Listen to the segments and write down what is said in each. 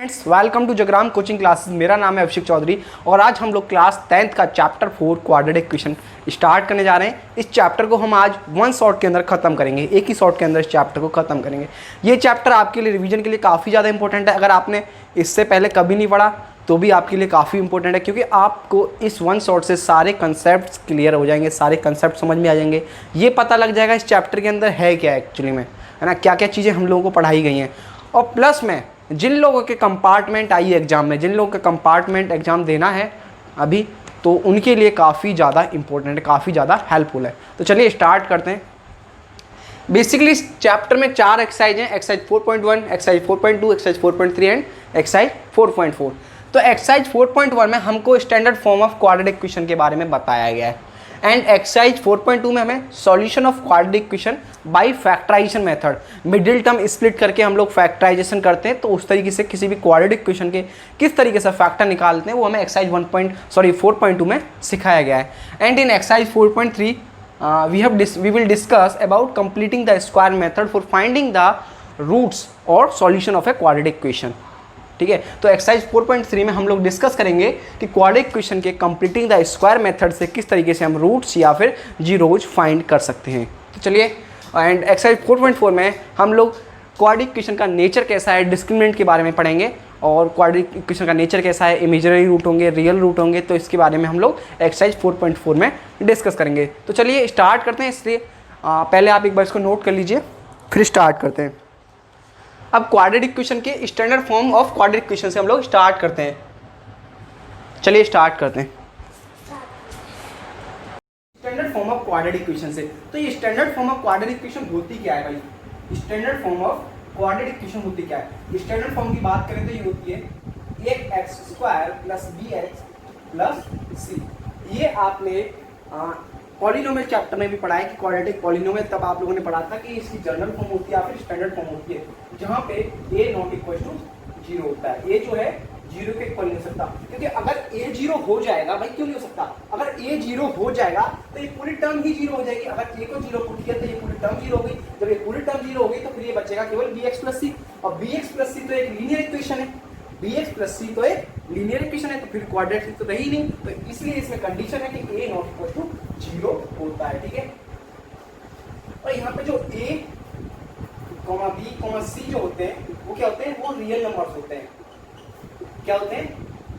Friends, welcome to Jagram coaching classes. मेरा नाम है अभिषेक चौधरी और आज हम लोग क्लास 10th का चैप्टर 4 क्वाड्रेटिक इक्वेशन स्टार्ट करने जा रहे हैं। इस चैप्टर को हम आज वन शॉट के अंदर ख़त्म करेंगे, एक ही शॉट के अंदर इस चैप्टर को ख़त्म करेंगे। ये चैप्टर आपके लिए रिवीजन के लिए काफ़ी ज़्यादा इंपॉर्टेंट है। अगर आपने इससे पहले कभी नहीं पढ़ा तो भी आपके लिए काफ़ी इंपॉर्टेंट है, क्योंकि आपको इस वन शॉट से सारे कंसेप्ट क्लियर हो जाएंगे, सारे कंसेप्ट समझ में आ जाएंगे। ये पता लग जाएगा इस चैप्टर के अंदर है क्या एक्चुअली में, है ना, क्या क्या चीज़ें हम लोगों को पढ़ाई गई हैं। और प्लस में जिन लोगों के कंपार्टमेंट आई एग्ज़ाम में, जिन लोगों के कंपार्टमेंट एग्ज़ाम देना है अभी, तो उनके लिए काफ़ी ज़्यादा इंपॉर्टेंट है, काफ़ी ज़्यादा हेल्पफुल है। तो चलिए स्टार्ट करते हैं। बेसिकली इस चैप्टर में 4 एक्सरसाइज हैं, exercise 4.1, exercise 4.2, exercise 4.3 and exercise 4.4। तो एक्सरसाइज 4.1 में हमको standard form of quadratic equation के बारे में बताया गया है एंड एक्सरसाइज 4.2 में हमें solution of quadratic equation by factorisation method, middle term split करके हम लोग फैक्टराइजेशन करते हैं, तो उस तरीके से किसी भी क्वाड्रेटिक इक्वेशन के किस तरीके से फैक्टर निकालते हैं वो हमें एक्सरसाइज 4.2 में सिखाया गया है। And in exercise 4.3 we will discuss about completing the square method for finding the roots or solution of a quadratic equation। ठीक है, तो एक्सरसाइज 4.3 में हम लोग डिस्कस करेंगे कि क्वाड्रेटिक इक्वेशन के कंप्लीटिंग द स्क्वायर मेथड से किस तरीके से हम रूट्स या फिर जीरोज फाइंड कर सकते हैं। तो चलिए, एंड एक्सरसाइज 4.4 में हम लोग क्वाड्रेटिक इक्वेशन का नेचर कैसा है, डिस्क्रिमिनेंट के बारे में पढ़ेंगे, और क्वाड्रेटिक इक्वेशन का नेचर कैसा है, इमेजिनरी रूट होंगे, रियल रूट होंगे, तो इसके बारे में हम लोग एक्सरसाइज 4.4 में डिस्कस करेंगे। तो चलिए स्टार्ट करते हैं। इसलिए पहले आप एक बार इसको नोट कर लीजिए, फिर स्टार्ट करते हैं। अब क्वाड्रेटिक इक्वेशन के standard form of quadratic equation से हम लोग स्टार्ट करते हैं। चलिए स्टार्ट करते हैं standard form of quadratic equation से। तो ये standard form of quadratic equation होती क्या है भाई? Standard form of quadratic equation होती क्या है? स्टैंडर्ड फॉर्म की बात करें तो ये होती है 8x² + bx + c। ये आपने पॉलिनोमियल चैप्टर में भी पढ़ा है कि क्वाड्रेटिक पॉलिनोमियल, तब आप लोगों ने पढ़ा था कि इसकी जनरल फॉर्म होती है या फिर स्टैंडर्ड फॉर्म होती है, जहां पे a ≠ 0 होता है। a जो है 0 के इक्वल नहीं हो सकता, क्योंकि अगर a 0 हो जाएगा, भाई क्यों नहीं हो सकता, अगर a 0 हो जाएगा तो ये पूरी टर्म ही 0 हो जाएगी। अगर a को 0 पुट किया तो ये पूरी टर्म 0 हो गई। जब ये पूरी टर्म 0 हो गई तो फिर ये बचेगा केवल bx + c, और bx + c तो एक लीनियर इक्वेशन है, bx + c तो एक लीनियर इक्वेशन है, तो फिर क्वाड्रेटिक तो रही नहीं। तो इसलिए इसमें कंडीशन है कि a ≠ 0 होता है। ठीक है, और यहाँ पे जो a, b, c जो होते हैं वो क्या होते हैं? वो रियल नंबर्स होते हैं। क्या होते हैं?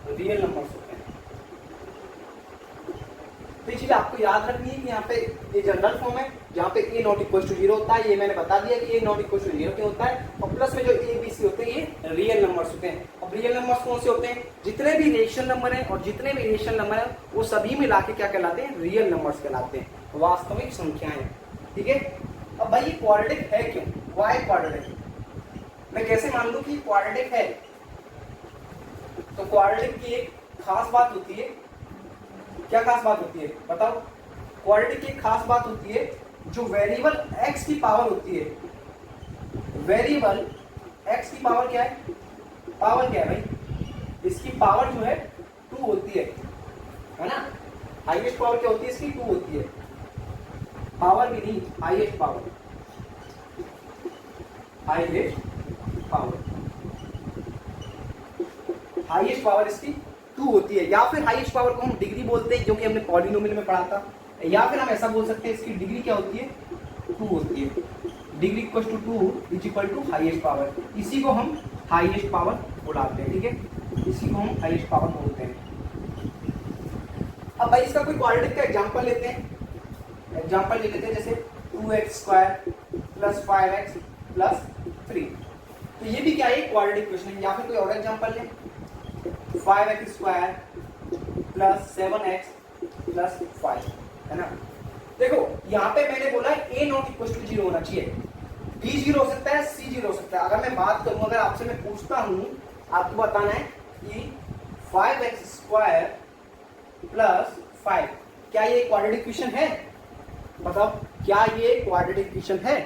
रियल नंबर्स होते हैं। तो ये चीज आपको याद रखनी है कि यहाँ पे ये जनरल फॉर्म है, जहाँ पे a ≠ 0 होता है। ये मैंने बता दिया कि a ≠ 0 क्यों होता है, और प्लस में जो a, b, c होते हैं ये रियल नंबर्स होते हैं। अब रियल नंबर्स कौन से होते हैं? जितने भी रेशनल नंबर हैं, और जितने भी रेशनल नंबर हैं वो सभी मिला के क्या कहलाते हैं? रियल नंबर्स कहलाते हैं, वास्तविक संख्याएं। ठीक है, अब भाई ये क्वाड्रेटिक है क्यों? Why quadratic? मैं कैसे मान लूं कि क्वाड्रेटिक है? तो क्वाड्रेटिक की एक खास बात होती है। क्या खास बात होती है बताओ? क्वाड्रेटिक की एक खास बात होती है, जो वेरिएबल x की पावर होती है, वेरिएबल x की पावर क्या है? पावर क्या है भाई? इसकी पावर जो है 2 होती है ना। हाईएस्ट पावर क्या होती है इसकी? 2 होती है। पावर भी नहीं, highest power, highest power, highest power इसकी 2 होती है। या फिर हाईएस्ट पावर को हम डिग्री बोलते हैं, जो कि हमने पॉलिनोमियल में पढ़ा था। या फिर हम ऐसा बोल सकते हैं इसकी डिग्री क्या होती है? 2 होती है। Degree = 2 = highest power. इसी को हम हाईएस्ट पावर बुलाते हैं। ठीक है, इसी को हम हाईएस्ट पावर बोलते हैं। अब भाई इसका कोई क्वाड्रेटिक का एग्जांपल लेते हैं। एग्जांपल ले लेते हैं, जैसे 2x² + 5x + 3। तो ये भी क्या है? क्वाड्रेटिक इक्वेशन है। या फिर कोई और एग्जांपल लें, 5x² + 7x + 5, है ना। देखो यहाँ पे मैंने बोला a ≠ 0 होना चाहिए, b 0 हो सकता है, c 0 हो सकता है। अगर मैं बात करूं, अगर आपसे मैं पूछता हूं, आपको बताना है कि 5x² + 5 क्या ये क्वाड्रेटिक इक्वेशन है? बताओ, क्या ये क्वाड्रेटिक इक्वेशन है?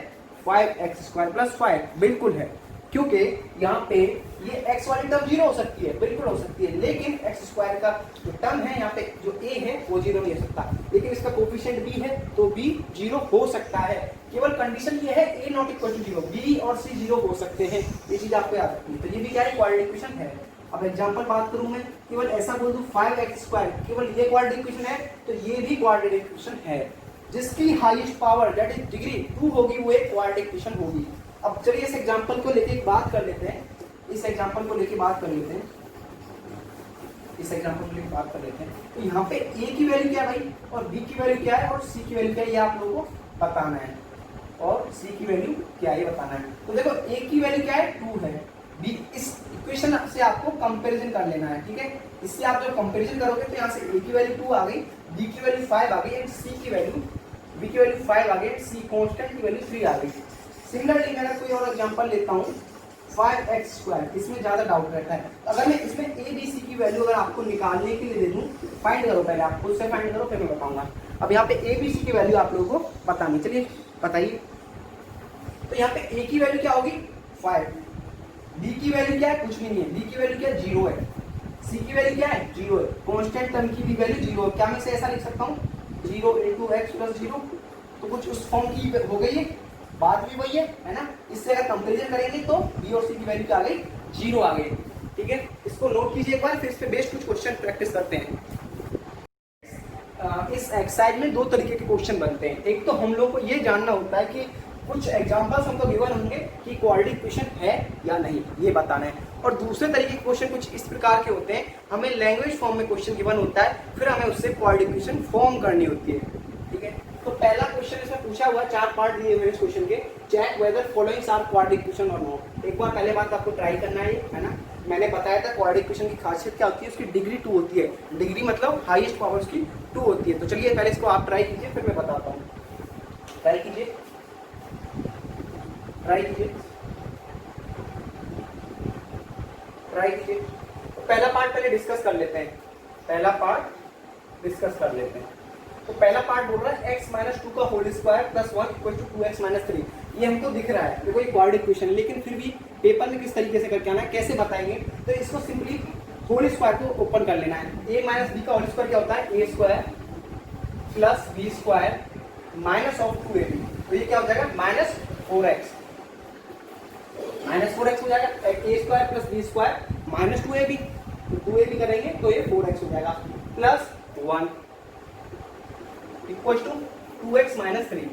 5x² + 5 बिल्कुल है, क्योंकि यहाँ पे ये x वाली टर्म 0 हो सकती है, बिल्कुल हो सकती है, लेकिन x² का जो टर्म है यहाँ पे, जो a है वो 0 नहीं हो सकता, लेकिन इसका कोफिशिएंट b है तो b 0 हो सकता है। केवल कंडीशन ये है ए नॉट इक्वल टू 0, बी और सी 0 हो सकते हैं, ये चीज आपको याद रखनी है। तो ये भी क्या है, क्वाड्रेटिक इक्वेशन है। अब एग्जांपल बात करूं मैं, केवल ऐसा बोल दूं 5x², केवल ये क्वाड्रेटिक इक्वेशन है तो ये भी क्वाड्रेटिक इक्वेशन है। जिसकी highest power that is degree 2 होगी वो एक क्वाड्रेटिक इक्वेशन होगी। अब चलिए इस एग्जांपल को लेके एक बात कर लेते हैं, इस एग्जांपल को लेके बात कर लेते हैं, इस एग्जांपल को लेके बात कर लेते हैं। तो यहाँ पे a की वैल्यू क्या है भाई, और b की वैल्यू क्या है, और c की वैल्यू क्या है, ये आप लोगों को बताना है, और c की वैल्यू क्या है ये बताना है। तो देखो a की वैल्यू क्या है, 2 है, b इस इक्वेशन से आपको कंपैरिजन कर लेना है, ठीक है। इससे आप जब कंपैरिजन करोगे तो यहाँ से a की वैल्यू 2 आ गई, b की वैल्यू 5 आ गई, एंड c की वैल्यू, b की वैल्यू 5 आ गई, c कांस्टेंट की वैल्यू 3 आ गई। सिमिलरली मैं कोई और एग्जांपल लेता हूँ 5x², इसमें ज्यादा डाउट रहता है। अगर मैं इसमें a b c की वैल्यू अगर आपको निकालने के लिए दे दूं, फाइंड करो, पहले आप खुद से फाइंड करो फिर मैं बताऊंगा। अब यहाँ पे a b c की वैल्यू आप लोगों को बतानी, चलिए बताइए। तो यहाँ पे a की वैल्यू क्या होगी 5, b की वैल्यू क्या है, कुछ भी नहीं है, b की वैल्यू क्या है 0 है, c की वैल्यू क्या है 0 है, कांस्टेंट टर्म की भी वैल्यू 0 है। क्या मैं इसे ऐसा लिख सकता हूँ 0 × x + 0, तो कुछ उस फॉर्म की हो गई है, बात भी वही है ना। इससे अगर कंपैरिजन करेंगे तो b और c की वैल्यू क्या आ गई 0 आ गई, ठीक है। इसको नोट कीजिए एक बार, फिर इस पे बेस्ड कुछ क्वेश्चन प्रैक्टिस करते हैं। इस एक्सरसाइज में दो तरीके के क्वेश्चन बनते हैं। एक तो हम लोग को ये जानना होता है कि कुछ एग्जांपल्स हमको गिवन होंगे कि क्वाड्रेटिक इक्वेशन है या नहीं, ये बताना है। और दूसरे तरीके के क्वेश्चन कुछ इस प्रकार के होते हैं, हमें लैंग्वेज फॉर्म में क्वेश्चन गिवन होता है, फिर हमें उससे क्वाड्रेटिक इक्वेशन फॉर्म करनी होती है, ठीक है। तो पहला क्वेश्चन इसमें पूछा हुआ, 4 पार्ट दिए हुए इस क्वेश्चन के, check whether followings are quadratic equation और नॉट। एक बार पहले बात आपको ट्राई करना है ना। मैंने बताया था क्वाड्रेटिक इक्वेशन की खासियत क्या होती है, उसकी डिग्री 2 होती है, डिग्री मतलब हाईएस्ट पावर उसकी 2 होती है। तो चलिए पहले इसको आप ट्राई कीजिए, फिर मैं बताता हूँ। ट्राई कीजिए, ट्राई कीजिए, ट्राई कीजिए। तो पहला पार्ट पहले डिस्कस कर लेते हैं, पहला पार्ट डिस्कस कर लेते हैं। तो पहला पार्ट बोल रहा है x - 2 का होल स्क्वायर + 1 = 2x - 3। ये हमको दिख रहा है, देखो ये क्वाड्रेटिक इक्वेशन है, लेकिन फिर भी पेपर में किस तरीके से करके आना है, कैसे बताएंगे। तो इसको सिंपली होल स्क्वायर को ओपन कर लेना है। a - b का होल स्क्वायर क्या होता है, a² + b² -2ab। तो ये क्या हो जाएगा -4x, -4x हो जाएगा, a² + b² -2ab, तो 2ab करेंगे तो ये 4x हो जाएगा, +1 इक्वल टू 2x - 3,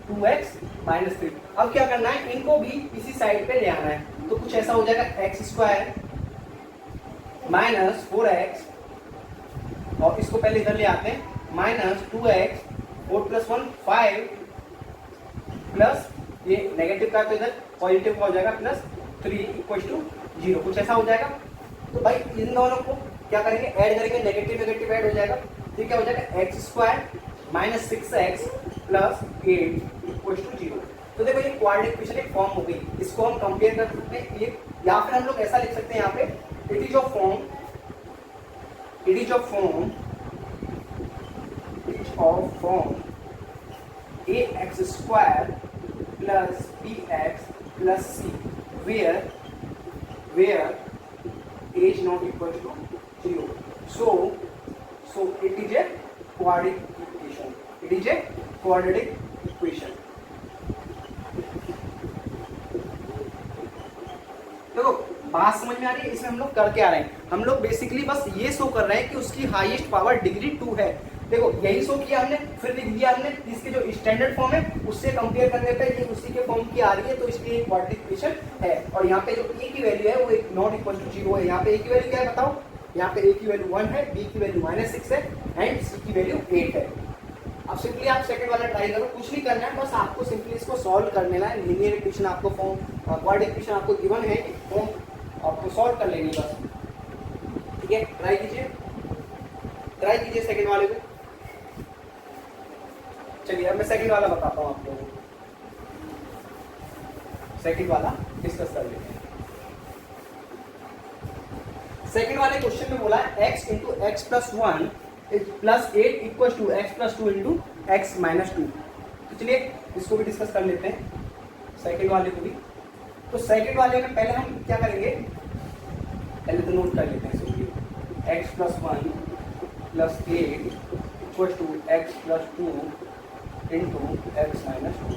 2x - 3। अब क्या करना है, इनको भी इसी साइड पे ले आना है। तो कुछ ऐसा हो जाएगा x² - 4x, और इसको पहले इधर ले आते हैं, -2x, 4 + 1 5, प्लस ये नेगेटिव का तो इधर पॉजिटिव का हो जाएगा +3 = 0। कुछ ऐसा हो जाएगा। तो भाई इन दोनों को क्या करेंगे, ऐड करेंगे, नेगेटिव नेगेटिव ऐड हो जाएगा, तो क्या हो जाएगा x² - 6x + 8 = 0। तो देखो ये क्वाड्रेटिक इक्वेशन एक फॉर्म हो गई, इसको हम कंपेयर कर सकते हैं ये, या फिर हम लोग ऐसा लिख सकते हैं यहाँ पे, it is of form ax² + bx + c where a is not equal to 0. So it is a quadratic equation. It is a quadratic equation. देखो बात समझ में आ रही है, इसमें हम लोग कर क्या रहे हैं, हम लोग बेसिकली बस ये शो कर रहे हैं कि उसकी हाईएस्ट पावर डिग्री 2 है। देखो यही शो किया हमने, फिर लिख दिया हमने इसके जो स्टैंडर्ड फॉर्म है उससे कंपेयर करने पे ये उसी के फॉर्म की आ रही है, तो इसलिए क्वाड्रेटिक इक्वेशन है। और यहाँ पे जो a की वैल्यू है वो एक नॉट इक्वल टू 0 है। यहाँ पे a की वैल्यू क्या है बताओ, यहाँ पे a की वैल्यू 1 है, b की वैल्यू -6 है, एंड c की वैल्यू 8 है। अब सिंपली आप सेकंड वाला ट्राई करो, कुछ नहीं करना है, बस आपको सिंपली इसको सॉल्व कर लेना है। लीनियर इक्वेशन आपको फॉर्म, क्वाड्रेटिक इक्वेशन आपको गिवन है, फॉर्म आपको सॉल्व कर लेनी बस, ठीक है। ट्राई कीजिए सेकंड वाले को। चलिए अब मैं सेकंड वाला बताता हूँ आप लोगों को, सेकंड वाला डिस्कस कर लेते हैं। सेकंड वाले क्वेश्चन में बोला है x × x + 1 + 8 = x + 2 × x - 2। तो चलिए इसको भी डिस्कस कर लेते हैं, सेकंड वाले को भी। तो सेकंड वाले में पहले हम क्या करेंगे, पहले तो नोट कर लेते हैं इसको, x + 1 + 8 = x + 2 × x - 2।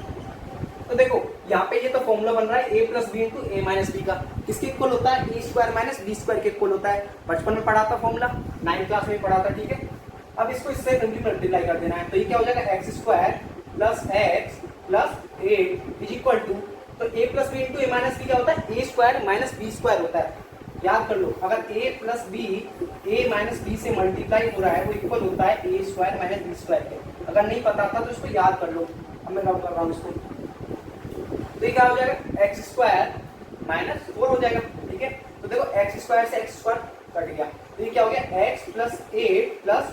देखो यहाँ पे ये तो फॉर्मूला बन रहा है a plus b into a minus b का, किसके इक्वल होता है a square minus b square के इक्वल होता है। बचपन में पढ़ा था फॉर्मूला, 9th क्लास में पढ़ा था, ठीक है। अब इसको इससे मल्टीप्लाई कर देना है, तो ये क्या हो जाएगा x square plus x plus a is equal to, तो a plus b into a minus b क्या होता है a square minus b square होता है। याद कर लो, अगर a plus b a minus b से मल्टीप्लाई हो रहा है वो इक्वल होता है a square minus b square के। अगर नहीं पता था तो इसको याद कर लो, अब मैं रब कर रहा हूँ इसको, तो ये क्या हो जाएगा एक्स स्क्वायर माइनस 4 हो जाएगा, ठीक है। तो देखो एक्स स्क्वायर से एक्स स्क्वायर कट गया, तो ये क्या हो गया x plus 8 plus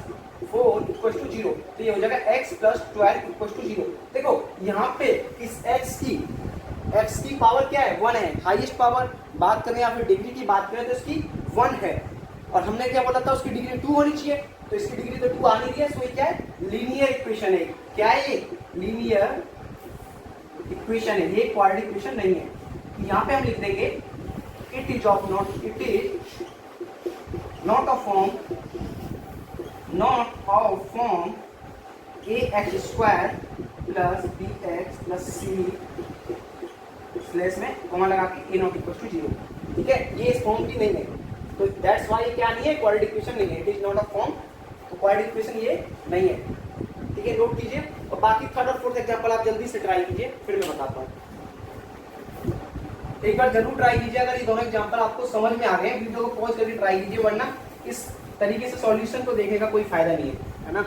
4 equal to 0, तो ये हो जाएगा एक्स प्लस 12 इक्वल टू 0। देखो यहाँ पे इस x की पावर क्या है 1 है, हाईएस्ट पावर बात करें या फिर डिग्री की बात करें तो इसकी 1 है, और हमने क्या बोला था उसकी डिग्री 2 होनी चाहिए, तो इसकी डिग्री तो 2 आ नहीं रही है, सो ये क्या है लीनियर इक्वेशन है। क्या है ये लीनियर इक्वेशन है, ये क्वाड्रेटिक इक्वेशन नहीं है। तो यहाँ पे हम लिख देंगे it is not of form a x square plus b x plus c slash में कॉमा लगा के ए नॉट इक्वल टू 0, ठीक है। ये इस फॉर्म की नहीं है, तो दैट्स व्हाई क्या नहीं है क्वाड्रेटिक इक्वेशन नहीं है, it is not a form, तो क्वाड्रेटिक इक्वेशन ये नहीं है, ठीक है। नोट कीजिए, और बाकी थर्ड और फोर्थ एग्जांपल आप जल्दी से ट्राई कीजिए, फिर मैं बताता हूँ। एक बार जरूर ट्राई कीजिए, अगर ये दोनों एग्जांपल आपको समझ में आ गए हैं वीडियो को पॉज करके ट्राई कीजिए, वरना इस तरीके से सॉल्यूशन को देखने का कोई फायदा नहीं है ना।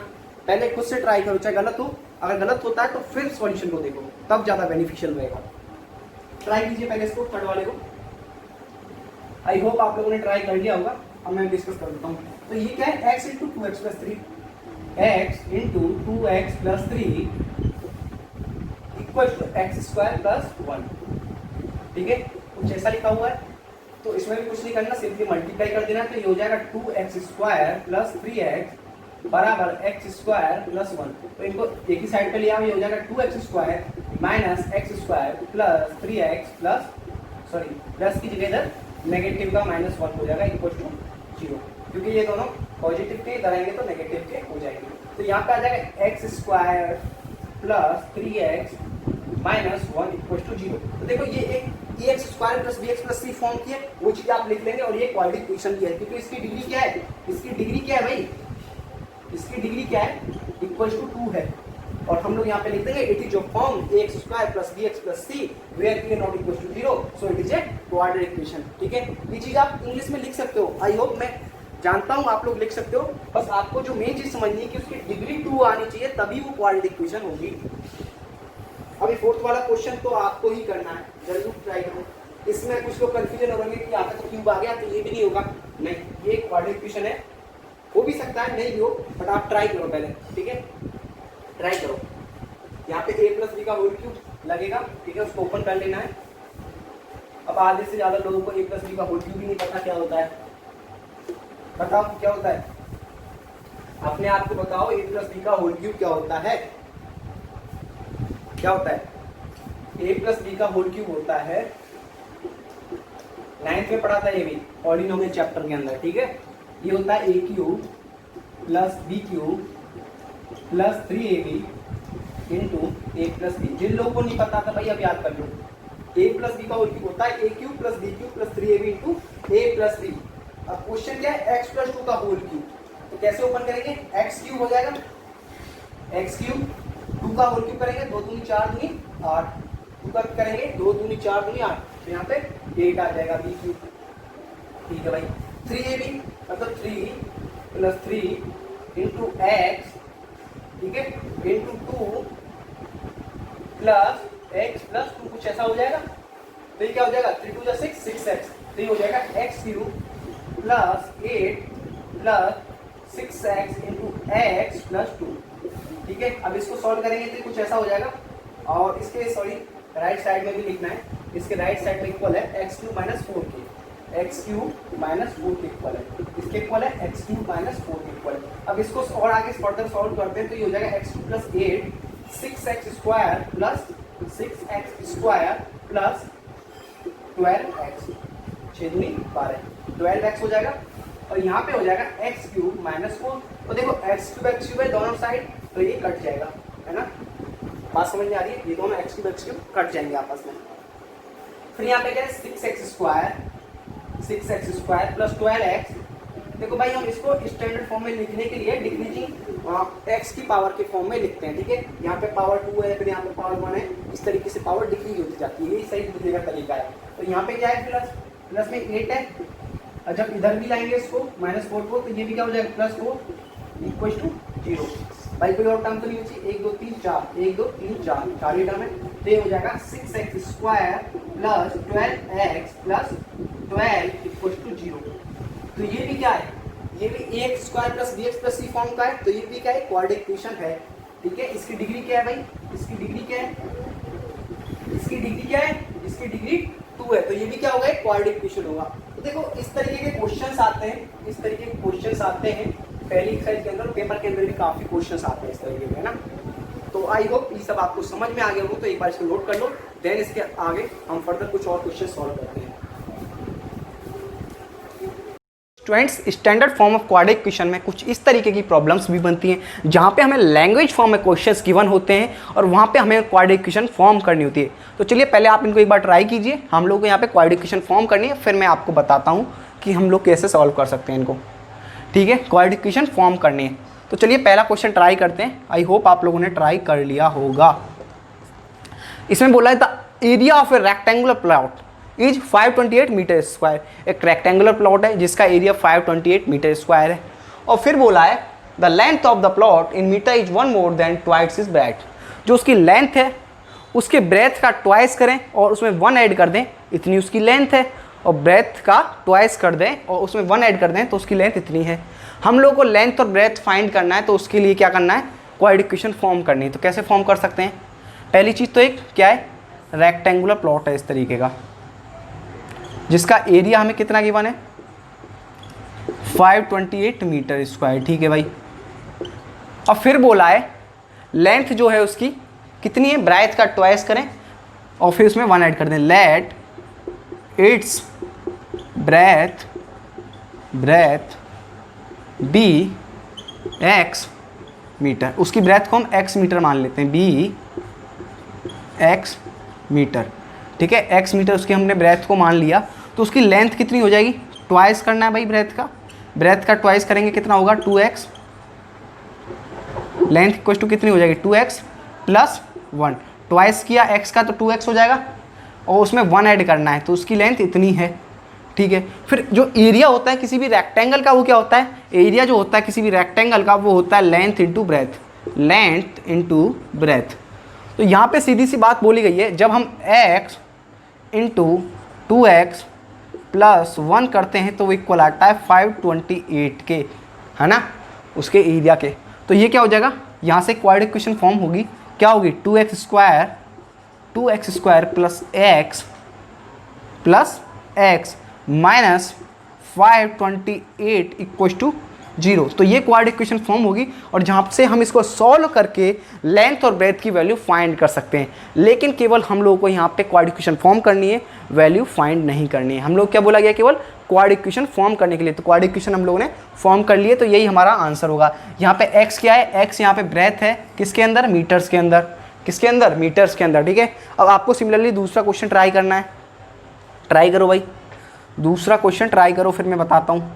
पहले खुद से ट्राई करो, चाहे गलत हो, अगर गलत होता है तो फिर सॉल्यूशन को देखो, तब ज्यादा बेनिफिशियल रहेगा। ट्राई कीजिए पहले इसको, थर्ड वाले को। आई होप आप लोगों ने ट्राई कर लिया होगा, अब मैं डिस्कस कर देता हूँ। तो ये क्या है x into 2x plus 3, x into 2x plus 3 equal to x square plus 1, ठीक है। कुछ ऐसा लिखा हुआ है, तो इसमें भी कुछ नहीं करना, सिंपली मल्टीप्लाई कर देना, तो ये हो जाएगा 2x स्क्वायर प्लस 3x बराबर एक्स स्क्वायर प्लस 1। तो इनको एक ही साइड पे लिया, ये हो जाएगा 2x square minus x square plus 3x plus sorry plus की जगह इधर नेगेटिव का -1 हो जाएगा इक्वल टू 0, क्योंकि ये दोनों पॉजिटिव के इधर आएंगे तो नेगेटिव के हो जाएंगे। तो यहाँ पे आ जाएगा x square plus 3x minus 1 equal to 0। तो देखो ये एक x square plus b x plus c form की है, वो चीज आप लिख लेंगे, और ये क्वाड्रेटिक इक्वेशन की है, क्योंकि इसकी डिग्री क्या है, इसकी डिग्री क्या है भाई, इसकी डिग्री क्या है इक्वल टू 2 है, और हम लोग यहाँ पे लिख देंगे it is of form a x square plus b x plus c where a not equal to 0, so it is a quadratic equation, ठीक है। ये चीज आप इंग्लिश में लिख सकते हो, आई होप, मैं जानता हूँ आप लोग लिख सकते हो, बस आपको जो मेन चीज समझनी है कि उसकी डिग्री 2 आनी चाहिए, तभी वो क्वाड्रेटिक इक्वेशन होगी। अभी फोर्थ वाला क्वेश्चन तो आपको ही करना है, जरूर ट्राई करो। इसमें कुछ लोग कंफ्यूजन हो रहे कि यहाँ पे तो क्यूब आ गया तो ये भी नहीं होगा, नहीं, ये क्वाड्रेटिक इक्वेशन है, हो भी सकता है नहीं भी हो, बट आप ट्राई करो पहले, ठीक है, ट्राई करो। यहाँ पे a प्लस बी का होल क्यूब लगेगा, ठीक है, उसको ओपन कर लेना है। अब आधे से ज्यादा लोगों को a प्लस बी का होल क्यूब भी नहीं पता क्या होता है, बताओ क्या होता है, अपने आप को बताओ a प्लस बी का होल क्यूब क्या होता है, क्या होता है। a प्लस बी का होल क्यूब होता है, 9th में पढ़ा था ये भी पॉलिनोमियल चैप्टर के अंदर, ठीक है। ये होता है a cube plus b cube plus 3ab into a plus b. जिन लोगों को नहीं पता था भाई अब याद कर लो, a प्लस बी का होल क्यूब होता है a cube plus b cube plus 3ab into a plus b. अब क्वेश्चन क्या है x प्लस 2 का होल क्यूब, तो कैसे ओपन करेंगे, x क्यूब हो जाएगा, x क्यूब 2 का होल क्यूब करेंगे, 2 दूनी 4 दूनी 8, 2 का करेंगे 2 दूनी 4 दूनी 8, तो यहाँ पे 8 आ जाएगा बी क्यूब, ठीक है भाई। 3ab मतलब 3 प्लस 3 इंटू एक्स, ठीक है, इंटू 2 प्लस एक्स प्लस 2, कुछ ऐसा हो जाएगा, तो ये क्या हो जाएगा 3 2 6 6x, तो ये हो जाएगा x cube plus 8 plus 6x into x plus 2, ठीक है। अब इसको सॉल्व करेंगे तो कुछ ऐसा हो जाएगा, और इसके सॉरी राइट साइड में भी लिखना है, इसके राइट साइड में इक्वल है एक्स क्यूब माइनस 4 के, एक्स क्यूब माइनस 4 के इक्वल है, इसके इक्वल है एक्स क्यूब माइनस 4 के इक्वल है। अब इसको और आगे फर्दर सॉल्व करते हैं तो ये हो जाएगा x cube plus 8 6x square plus 6x square plus 12x, 6 दूनी 12, 12x हो जाएगा, और यहाँ पे हो जाएगा एक्स क्यूब माइनस 4। तो देखो एक्स क्यूब है दोनों साइड, तो ये कट जाएगा, है ना, बात समझ में आ रही है? ये दोनों x क्यूब कट जाएंगे आपस में। फिर यहाँ पे क्या है 6x स्क्वायर प्लस 12x। देखो भाई हम इसको स्टैंडर्ड फॉर्म में लिखने के लिए डिक्रीजिंग x की पावर के फॉर्म में लिखते हैं, ठीक है। यहाँ पे पावर 2 है, फिर यहाँ पे पावर 1 है, इस तरीके से पावर डिक्रीज होती जाती है, यही सही लिखने का तरीका है। तो यहाँ पे क्या है प्लस में 8 है, और जब इधर भी लाएंगे इसको -4 को, तो ये भी क्या हो जाएगा +4 इक्वल टू 0। भाई कोई और टर्म तो नहीं होती, 1 2 3 4 1 2 3 4 4 ही टर्म है, तो ये हो जाएगा 6x square plus 12x plus 12 equal to 0। तो ये भी क्या है, ये भी ax square plus bx plus c form का है, तो ये भी क्या है क्वाड्रेटिक इक्वेशन है, ठीक है। इसकी डिग्री क्या है भाई, इसकी डिग्री क्या है, इसकी डिग्री क्या है, इसकी डिग्री 2 है, तो ये भी क्या होगा क्वाड्रेटिक इक्वेशन होगा। तो देखो इस तरीके के क्वेश्चंस आते हैं, इस तरीके के क्वेश्चंस आते हैं पहली एक्सरसाइज के अंदर, पेपर के अंदर भी काफी क्वेश्चंस आते हैं इस तरीके के, है ना। तो आई होप ये सब आपको समझ में आ गया हो, तो एक बार इसको नोट कर लो, देन इसके आगे हम फर्दर कुछ और क्वेश्चन सॉल्व करते हैं। Students, standard form of quadratic equation में कुछ इस तरीके की प्रॉब्लम्स भी बनती हैं जहाँ पे हमें लैंग्वेज फॉर्म में क्वेश्चंस गिवन होते हैं और वहाँ पे हमें क्वाड्रेटिक इक्वेशन फॉर्म करनी होती है। तो चलिए पहले आप इनको एक बार ट्राई कीजिए, हम लोग को यहाँ पे क्वाड्रेटिक इक्वेशन फॉर्म करनी है, फिर मैं आपको बताता हूँ कि हम लोग कैसे सॉल्व कर सकते हैं इनको, ठीक है। क्वाड्रेटिक इक्वेशन फॉर्म करनी है, तो चलिए पहला क्वेश्चन ट्राई करते हैं। आई होप आप लोगों ने ट्राई कर लिया होगा। इसमें बोला है the area of a rectangular plot is 528 metre square. एक रेक्टेंगुलर प्लॉट है जिसका एरिया 528 मीटर स्क्वायर है, और फिर बोला है the length of the plot in metre is 1 more than twice is breadth. जो उसकी लेंथ है उसके ब्रेथ का ट्वाइस करें और उसमें 1 ऐड कर दें, इतनी उसकी लेंथ है, और ब्रेथ का ट्वाइस कर दें और उसमें 1 ऐड कर दें तो उसकी लेंथ इतनी है। हम लोग को लेंथ और ब्रेथ फाइंड करना है, तो उसके लिए क्या करना है, क्वाड्रेटिक इक्वेशन फॉर्म करनी है। तो कैसे फॉर्म कर सकते हैं, पहली चीज़ तो एक क्या है, रेक्टेंगुलर प्लॉट है इस तरीके का, जिसका एरिया हमें कितना गिवन है 528 मीटर स्क्वायर, ठीक है भाई। और फिर बोला है लेंथ जो है उसकी कितनी है, ब्रेथ का ट्वाइस करें और फिर उसमें 1 ऐड कर दें। Let its breadth be x metre, उसकी ब्रेथ को हम x मीटर मान लेते हैं, बी x मीटर, ठीक है। x मीटर उसकी हमने ब्रेथ को मान लिया, तो उसकी लेंथ कितनी हो जाएगी, ट्वाइस करना है भाई ब्रेथ का ट्वाइस करेंगे कितना होगा 2x, लेंथ इक्वल टू कितनी हो जाएगी 2x प्लस 1, ट्वाइस किया x का तो 2x हो जाएगा, और उसमें 1 ऐड करना है तो उसकी लेंथ इतनी है, ठीक है। फिर जो एरिया होता है किसी भी रेक्टेंगल का, वो क्या होता है, एरिया जो होता है किसी भी रेक्टेंगल का वो होता है लेंथ इंटू ब्रेथ। तो यहाँ पे सीधी सी बात बोली गई है, जब हम x इंटू 2x प्लस 1 करते हैं तो वो इक्वल आता है 528 के, है ना, उसके एरिया के। तो ये क्या हो जाएगा, यहाँ से क्वाड्रेटिक इक्वेशन फॉर्म होगी, क्या होगी 2x square plus x minus 528 equal to 0। तो ये क्वाड्रेटिक इक्वेशन फॉर्म होगी, और जहाँ से हम इसको सॉल्व करके लेंथ और ब्रेथ की वैल्यू फाइंड कर सकते हैं। लेकिन केवल हम लोगों को यहाँ पे क्वाड्रेटिक इक्वेशन फॉर्म करनी है, वैल्यू फाइंड नहीं करनी है। हम लोग क्या बोला गया, केवल क्वाड्रेटिक इक्वेशन फॉर्म करने के लिए। तो क्वाड्रेटिक इक्वेशन हम लोगों ने फॉर्म कर लिए, तो यही हमारा आंसर होगा। यहाँ पे x क्या है, x यहाँ पे ब्रेथ है, किसके अंदर, मीटर्स के अंदर, किसके अंदर, मीटर्स के अंदर, ठीक है। अब आपको सिमिलरली दूसरा क्वेश्चन ट्राई करना है, ट्राई करो भाई, दूसरा क्वेश्चन ट्राई करो, फिर मैं बताता हूँ।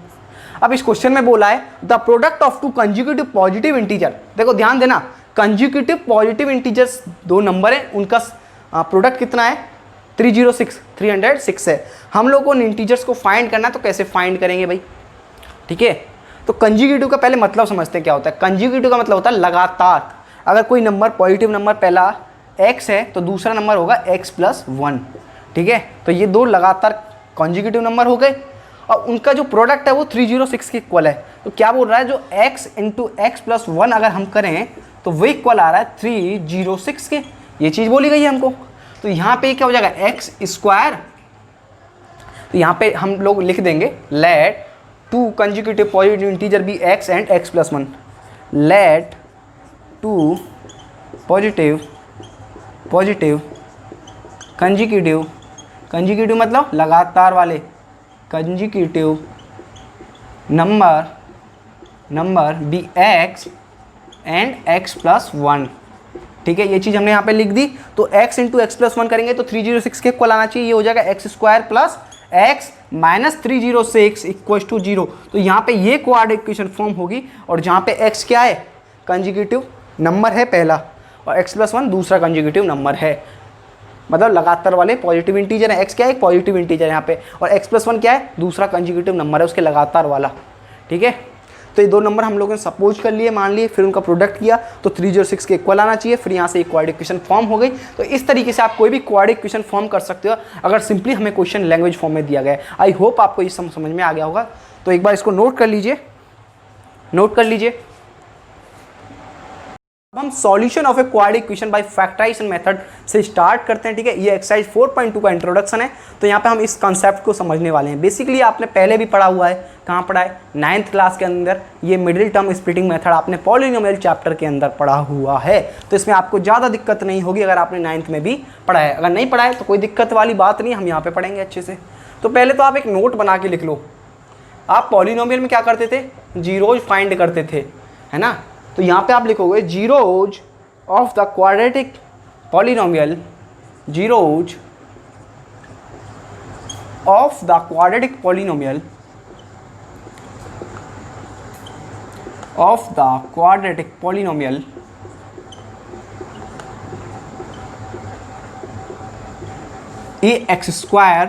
अब इस क्वेश्चन में बोला है the product of 2 consecutive positive integer. देखो ध्यान देना, कंसेक्यूटिव पॉजिटिव इंटीजर्स 2 नंबर है, उनका प्रोडक्ट कितना है 306 है। हम लोग को इंटीजर्स को फाइंड करना है, तो कैसे फाइंड करेंगे भाई, ठीक है। तो कंसेक्यूटिव का पहले मतलब समझते हैं क्या होता है। कंसेक्यूटिव का मतलब होता है लगातार। अगर कोई नंबर पॉजिटिव नंबर पहला x है तो दूसरा नंबर होगा x प्लस 1, ठीक है। तो ये 2 लगातार कंसेक्यूटिव नंबर हो गए, और उनका जो प्रोडक्ट है वो 306 के इक्वल है। तो क्या बोल रहा है, जो x इंटू एक्स प्लस 1 अगर हम करें तो वो इक्वल आ रहा है 306 के, ये चीज़ बोली गई है हमको। तो यहाँ पे क्या हो जाएगा x स्क्वायर, तो यहाँ पे हम लोग लिख देंगे let 2 consecutive positive integer be x and x plus 1, let 2 positive consecutive मतलब लगातार वाले, consecutive number be x and x plus 1, ठीक है, ये चीज़ हमने यहाँ पे लिख दी। तो x इंटू एक्स प्लस 1 करेंगे तो 306 के इक्वल आना चाहिए, ये हो जाएगा x square plus x minus 306 equal to 0। तो यहाँ पे ये क्वाड्रेटिक इक्वेशन फॉर्म होगी, और जहाँ पे x क्या है, कंजुगेटिव नंबर है पहला, और x प्लस 1 दूसरा कंजुगेटिव नंबर है, मतलब लगातार वाले पॉजिटिव इंटीजर है। x क्या है, एक पॉजिटिव इंटीजर यहाँ पे, और x प्लस 1 क्या है, दूसरा कंजुगेटिव नंबर है उसके लगातार वाला। ठीक है, तो ये दो नंबर हम लोगों ने सपोज कर लिए, मान लिए, फिर उनका प्रोडक्ट किया तो 306 के इक्वल आना चाहिए, फिर यहाँ से एक क्वाड्रेटिक इक्वेशन फॉर्म हो गई। तो इस तरीके से आप कोई भी क्वाड्रेटिक इक्वेशन फॉर्म कर सकते हो अगर सिंपली हमें क्वेश्चन लैंग्वेज फॉर्म में दिया गया है। आई होप आपको ये समझ में आ गया होगा। तो एक बार इसको नोट कर लीजिए, नोट कर लीजिए। अब हम solution of a quadratic equation by factorisation method से स्टार्ट करते हैं। ठीक है, ये एक्सरसाइज 4.2 का इंट्रोडक्शन है। तो यहाँ पे हम इस कॉन्सेप्ट को समझने वाले हैं। बेसिकली आपने पहले भी पढ़ा हुआ है, कहाँ पढ़ा है, 9th क्लास के अंदर। ये मिडिल टर्म स्प्लिटिंग मेथड आपने पॉलिनोमियल चैप्टर के अंदर पढ़ा हुआ है, तो इसमें आपको ज़्यादा दिक्कत नहीं होगी अगर आपने 9th में भी पढ़ा है। अगर नहीं पढ़ा है तो कोई दिक्कत वाली बात नहीं, हम यहाँ पे पढ़ेंगे अच्छे से। तो पहले तो आप एक नोट बना के लिख लो। आप पॉलिनोमियल में क्या करते थे, जीरोज फाइंड करते थे, है ना। तो यहाँ पे आप लिखोगे zeros of the quadratic polynomial, zeros of the quadratic polynomial, of the quadratic polynomial a x square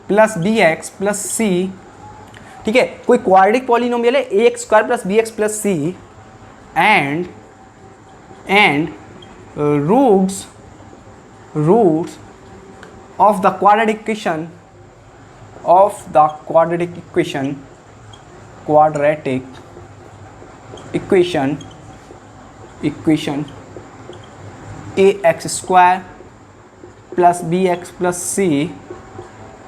plus b x plus c. ठीक है, कोई क्वाड्रेटिक पॉलिनोमियल है a x square plus b x plus c and roots of the quadratic equation ax square plus b x plus c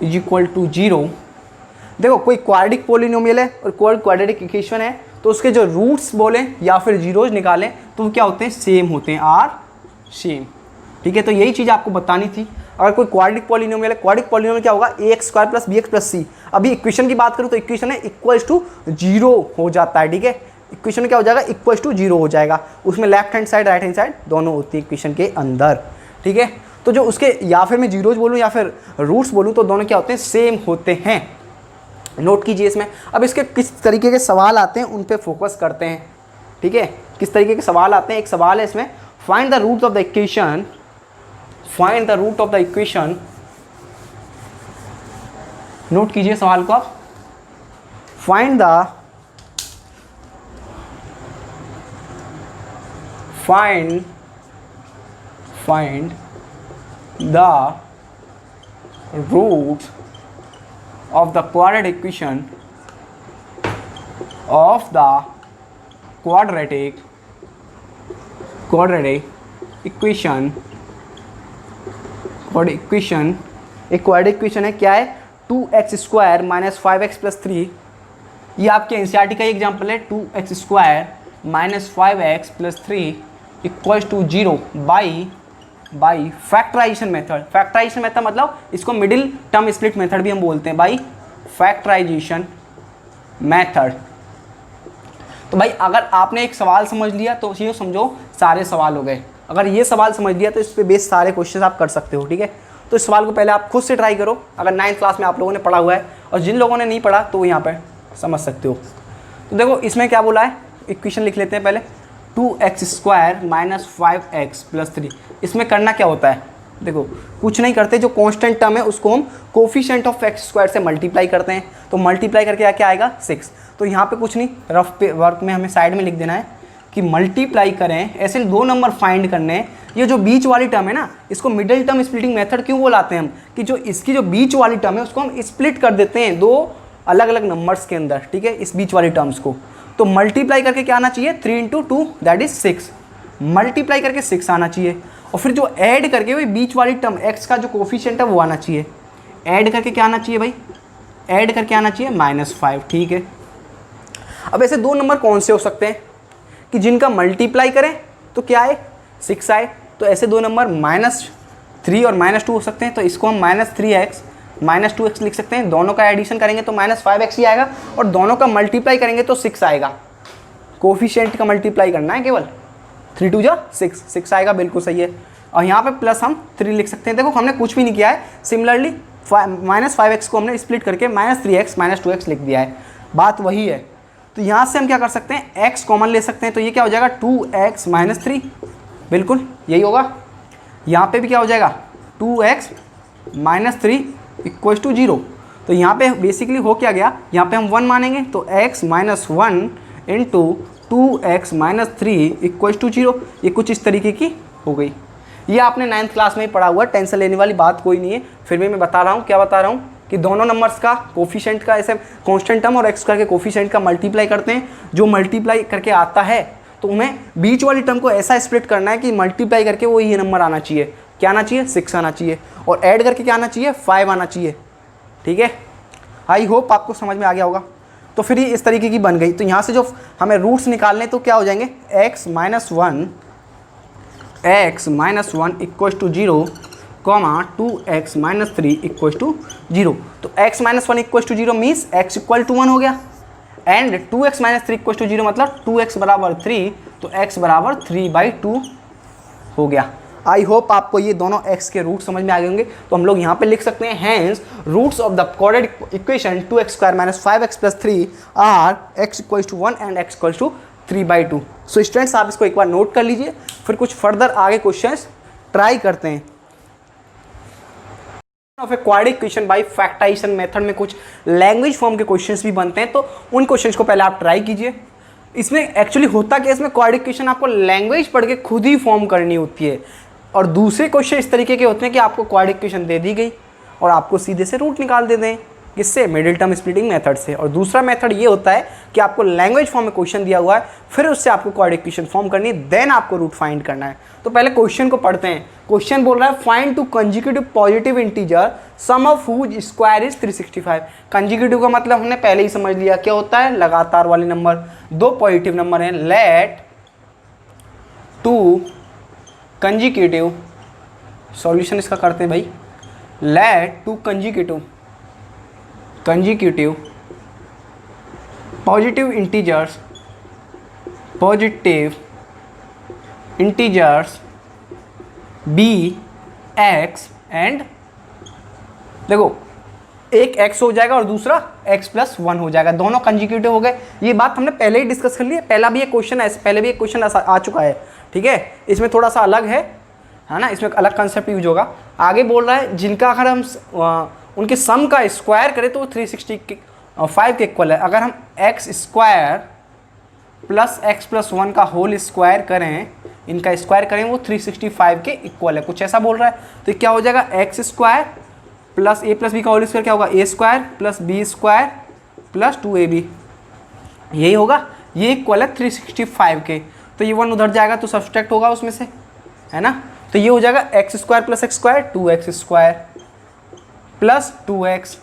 is equal to 0। देखो, कोई quadratic polynomial है और कोई quadratic equation है, तो उसके जो रूट्स बोलें या फिर जीरोज निकालें तो वो क्या होते हैं, सेम होते हैं, आर सेम। ठीक है, तो यही चीज़ आपको बतानी थी। अगर कोई क्वाड्रेटिक पॉलिनोमियल है, क्वाड्रेटिक पॉलिनोमियल क्या होगा, a x square plus b x plus c. अभी इक्वेशन की बात करूँ तो इक्वेशन है इक्वल्स टू 0 हो जाता है। ठीक है, इक्वेशन क्या हो जाएगा, इक्वल्स टू 0 हो जाएगा। उसमें left hand side right hand side दोनों होती है इक्वेशन के अंदर। ठीक है, तो जो उसके या फिर मैं जीरोज बोलूँ या फिर रूट्स बोलूँ तो दोनों क्या होते हैं, सेम होते हैं। नोट कीजिए इसमें। अब इसके किस तरीके के सवाल आते हैं उन पे फोकस करते हैं। ठीक है, किस तरीके के सवाल आते हैं। एक सवाल है इसमें, find the root of the equation, find the root of the equation. Note कीजिए सवाल को आप, find the root of the quadratic equation of the quadratic equation एक क्वाड्रेटिक इक्वेशन है, क्या है, 2x square minus 5x plus 3। ये आपके एनसीईआरटी का एग्जाम्पल है, 2x square minus 5x plus 3 equals to 0 by factorisation method. Factorisation method मतलब इसको मिडिल टर्म स्प्लिट मेथड भी हम बोलते हैं, बाई फैक्टराइजेशन मेथड। तो भाई अगर आपने एक सवाल समझ लिया तो ये समझो सारे सवाल हो गए। अगर ये सवाल समझ लिया तो इस पे बेस सारे क्वेश्चन आप कर सकते हो। ठीक है, तो इस सवाल को पहले आप खुद से ट्राई करो, अगर 9th क्लास में आप लोगों ने पढ़ा हुआ है, और जिन लोगों ने नहीं पढ़ा तो वो यहाँ पर समझ सकते हो। तो देखो इसमें क्या बोला है, इक्वेशन लिख लेते हैं पहले, 2x square minus 5x plus 3। इसमें करना क्या होता है, देखो कुछ नहीं करते, जो कांस्टेंट टर्म है उसको हम कोफिशिएंट ऑफ x स्क्वायर से मल्टीप्लाई करते हैं। तो मल्टीप्लाई करके क्या आएगा, 6। तो यहाँ पे कुछ नहीं, रफ पे वर्क में हमें साइड में लिख देना है कि मल्टीप्लाई करें, ऐसे 2 नंबर फाइंड करने हैं। ये जो बीच वाली टर्म है ना, इसको मिडिल टर्म स्प्लिटिंग मेथड क्यों बोलाते हैं हम, कि जो इसकी जो बीच वाली टर्म है उसको हम स्प्लिट कर देते हैं 2 अलग अलग नंबर्स के अंदर। ठीक है, इस बीच वाली टर्म्स को तो मल्टीप्लाई करके क्या आना चाहिए, 3 इंटू 2 दैट इज 6। मल्टीप्लाई करके 6 आना चाहिए, और फिर जो ऐड करके वही बीच वाली टर्म x का जो कोफिशिएंट है वो आना चाहिए। ऐड करके क्या आना चाहिए भाई, ऐड करके आना चाहिए -5। ठीक है, अब ऐसे 2 नंबर कौन से हो सकते हैं कि जिनका मल्टीप्लाई करें तो क्या आए, 6 आए। तो ऐसे 2 नंबर -3 और -2 हो सकते हैं। तो इसको हम -3x -2x लिख सकते हैं। दोनों का एडिशन करेंगे तो -5x ही आएगा, और दोनों का मल्टीप्लाई करेंगे तो 6 आएगा। कोफिशिएंट का मल्टीप्लाई करना है केवल, 3 2 जा 6 आएगा, बिल्कुल सही है। और यहाँ पे प्लस हम 3 लिख सकते हैं। देखो हमने कुछ भी नहीं किया है, सिमिलरली -5x को हमने स्प्लिट करके -3x -2x लिख दिया है, बात वही है। तो यहाँ से हम क्या कर सकते हैं, x कॉमन ले सकते हैं, तो ये क्या हो जाएगा 2x - 3, बिल्कुल यही होगा। यहाँ पे भी क्या हो जाएगा 2x - 3 = 0। तो यहाँ पे बेसिकली हो क्या गया, यहाँ पे हम 1 मानेंगे तो x - 1 × 2x - 3 = 0। ये कुछ इस तरीके की हो गई। ये आपने 9th क्लास में ही पढ़ा हुआ है, टेंशन लेने वाली बात कोई नहीं है। फिर भी मैं बता रहा हूँ, क्या बता रहा हूँ कि दोनों नंबर्स का कोफिशिएंट का ऐसे कांस्टेंट टर्म और एक्स स्क्वायर के कोफिशिएंट का मल्टीप्लाई करते हैं। जो मल्टीप्लाई करके आता है तो उन्हें बीच वाली टर्म को ऐसा स्प्लिट करना है कि मल्टीप्लाई करके वो ये नंबर आना चाहिए, क्या आना चाहिए 6 आना चाहिए, और ऐड करके क्या आना चाहिए 5 आना चाहिए। ठीक है, आई होप आपको समझ में आ गया होगा। तो फिर ये इस तरीके की बन गई। तो यहाँ से जो हमें रूट्स निकालने तो क्या हो जाएंगे, x - 1 = 0, 2x - 3 = 0। तो x - 1 = 0 मीन्स x = 1 हो गया, एंड 2x - 3 = 0 मतलब 2x = 3, तो x = 3/2 हो गया। आई होप आपको ये दोनों x के रूट समझ में आ गए होंगे। तो हम लोग यहाँ पे लिख सकते हैं, hence roots of the quadratic equation 2x² - 5x + 3 are x = 1 and x = 3/2। So students आप इसको एक बार नोट कर लीजिए, फिर कुछ फर्दर आगे क्वेश्चंस ट्राई करते हैं। Of a quadratic equation by factorisation method में कुछ लैंग्वेज फॉर्म के क्वेश्चंस भी बनते हैं, तो उन क्वेश्चंस को पहले आप ट्राई कीजिए। इसमें एक्चुअली होता क्या है, इसमें क्वाड्रेटिक इक्वेशन आपको लैंग्वेज पढ़ के खुद ही फॉर्म करनी होती है, और दूसरे क्वेश्चन इस तरीके के होते हैं कि आपको क्वाड्रेटिक इक्वेशन दे दी गई और आपको सीधे से रूट निकाल दे दें, किससे, मिडिल टर्म स्प्लिटिंग मेथड से। और दूसरा मेथड ये होता है कि आपको लैंग्वेज फॉर्म में क्वेश्चन दिया हुआ है, फिर उससे आपको क्वाड्रेटिक इक्वेशन फॉर्म करनी है, देन आपको रूट फाइंड करना है। तो पहले क्वेश्चन को पढ़ते हैं। क्वेश्चन बोल रहा है find 2 consecutive positive integer sum of whose square is 365। Consecutive का मतलब हमने पहले ही समझ लिया क्या होता है, लगातार वाले नंबर। 2 पॉजिटिव नंबर हैं, लेट 2 कंसेक्यूटिव, सॉल्यूशन इसका करते हैं भाई, let 2 consecutive positive integers be x and, देखो एक x हो जाएगा और दूसरा x + 1 हो जाएगा, दोनों कंसेक्यूटिव हो गए। ये बात हमने पहले ही डिस्कस कर ली है, पहले भी एक क्वेश्चन आ चुका है। ठीक है, इसमें थोड़ा सा अलग है ना, इसमें अलग कंसेप्ट यूज होगा। आगे बोल रहा है जिनका अगर हम उनके सम का स्क्वायर करें तो 365 के इक्वल है। अगर हम x² + x + 1 का होल स्क्वायर करें, इनका स्क्वायर करें, वो 365 के इक्वल है, कुछ ऐसा बोल रहा है। तो क्या हो जाएगा, x² + a + b का होल स्क्वायर क्या होगा, a² + b² + 2ab, यही होगा। ये इक्वल है 365 के। तो ये 1 उधर जाएगा तो सब्सट्रैक्ट होगा उसमें से, है ना। तो ये हो जाएगा x² + x² 2x² + 2x।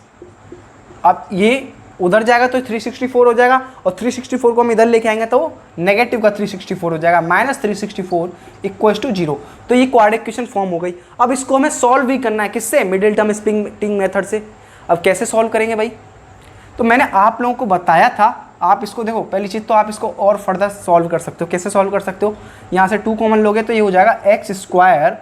अब ये उधर जाएगा तो 364 हो जाएगा, और 364 को हम इधर लेके आएंगे तो नेगेटिव का 364 हो जाएगा, -364 = 0। तो ये क्वाड्रेटिक इक्वेशन फॉर्म हो गई। अब इसको हमें सॉल्व भी करना है, किससे, मिडिल टर्म स्प्लिटिंग मेथड से। अब कैसे सॉल्व करेंगे भाई, तो मैंने आप लोगों को बताया था, आप इसको देखो, पहली चीज़ तो आप इसको और फर्दर सॉल्व कर सकते हो। कैसे सॉल्व कर सकते हो, यहाँ से 2 कॉमन लोगे तो ये हो जाएगा x²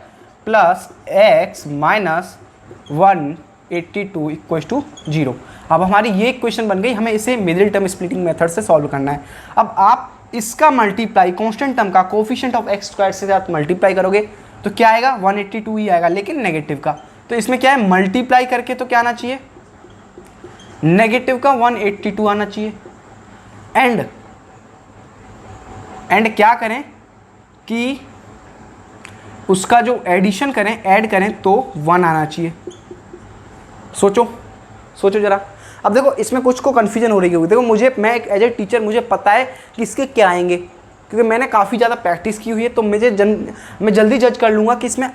+ x - 182 = 0। अब हमारी ये इक्वेशन बन गई, हमें इसे मिडिल टर्म स्प्लिटिंग मेथड से सॉल्व करना है। अब आप इसका मल्टीप्लाई कांस्टेंट टर्म का कोफिशिएंट ऑफ x² से साथ मल्टीप्लाई करोगे तो क्या आएगा, 182 ही आएगा, लेकिन नेगेटिव का। तो इसमें क्या है, मल्टीप्लाई करके तो क्या आना चाहिए, नेगेटिव का 182 आना चाहिए। एंड क्या करें कि उसका जो एडिशन करें, ऐड करें तो 1 आना चाहिए। सोचो जरा। अब देखो इसमें कुछ को कन्फ्यूजन हो रही होगी। देखो मैं एक एज ए टीचर मुझे पता है कि इसके क्या आएंगे, क्योंकि मैंने काफ़ी ज़्यादा प्रैक्टिस की हुई है। तो मैं जल्दी जज कर लूँगा कि इसमें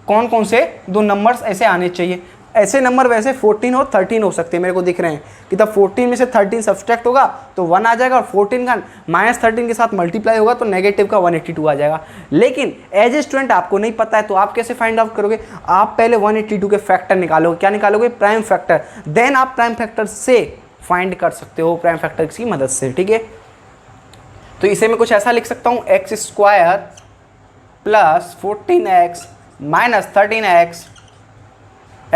कौन कौन से 2 नंबर्स ऐसे आने चाहिए। ऐसे नंबर वैसे 14 और 13 हो सकते हैं, मेरे को दिख रहे हैं कि तब 14 में से 13 सब्सट्रैक्ट होगा तो 1 आ जाएगा, और 14 का -13 के साथ मल्टीप्लाई होगा तो नेगेटिव का 182 आ जाएगा। लेकिन एज ए स्टूडेंट आपको नहीं पता है, तो आप कैसे फाइंड आउट करोगे, आप पहले 182 के फैक्टर निकालोगे। क्या निकालोगे, प्राइम फैक्टर, देन आप प्राइम फैक्टर से फाइंड कर सकते हो, प्राइम फैक्टर की मदद से। ठीक है, तो इसे मैं कुछ ऐसा लिख सकता हूँ, x² plus 14x minus 13x,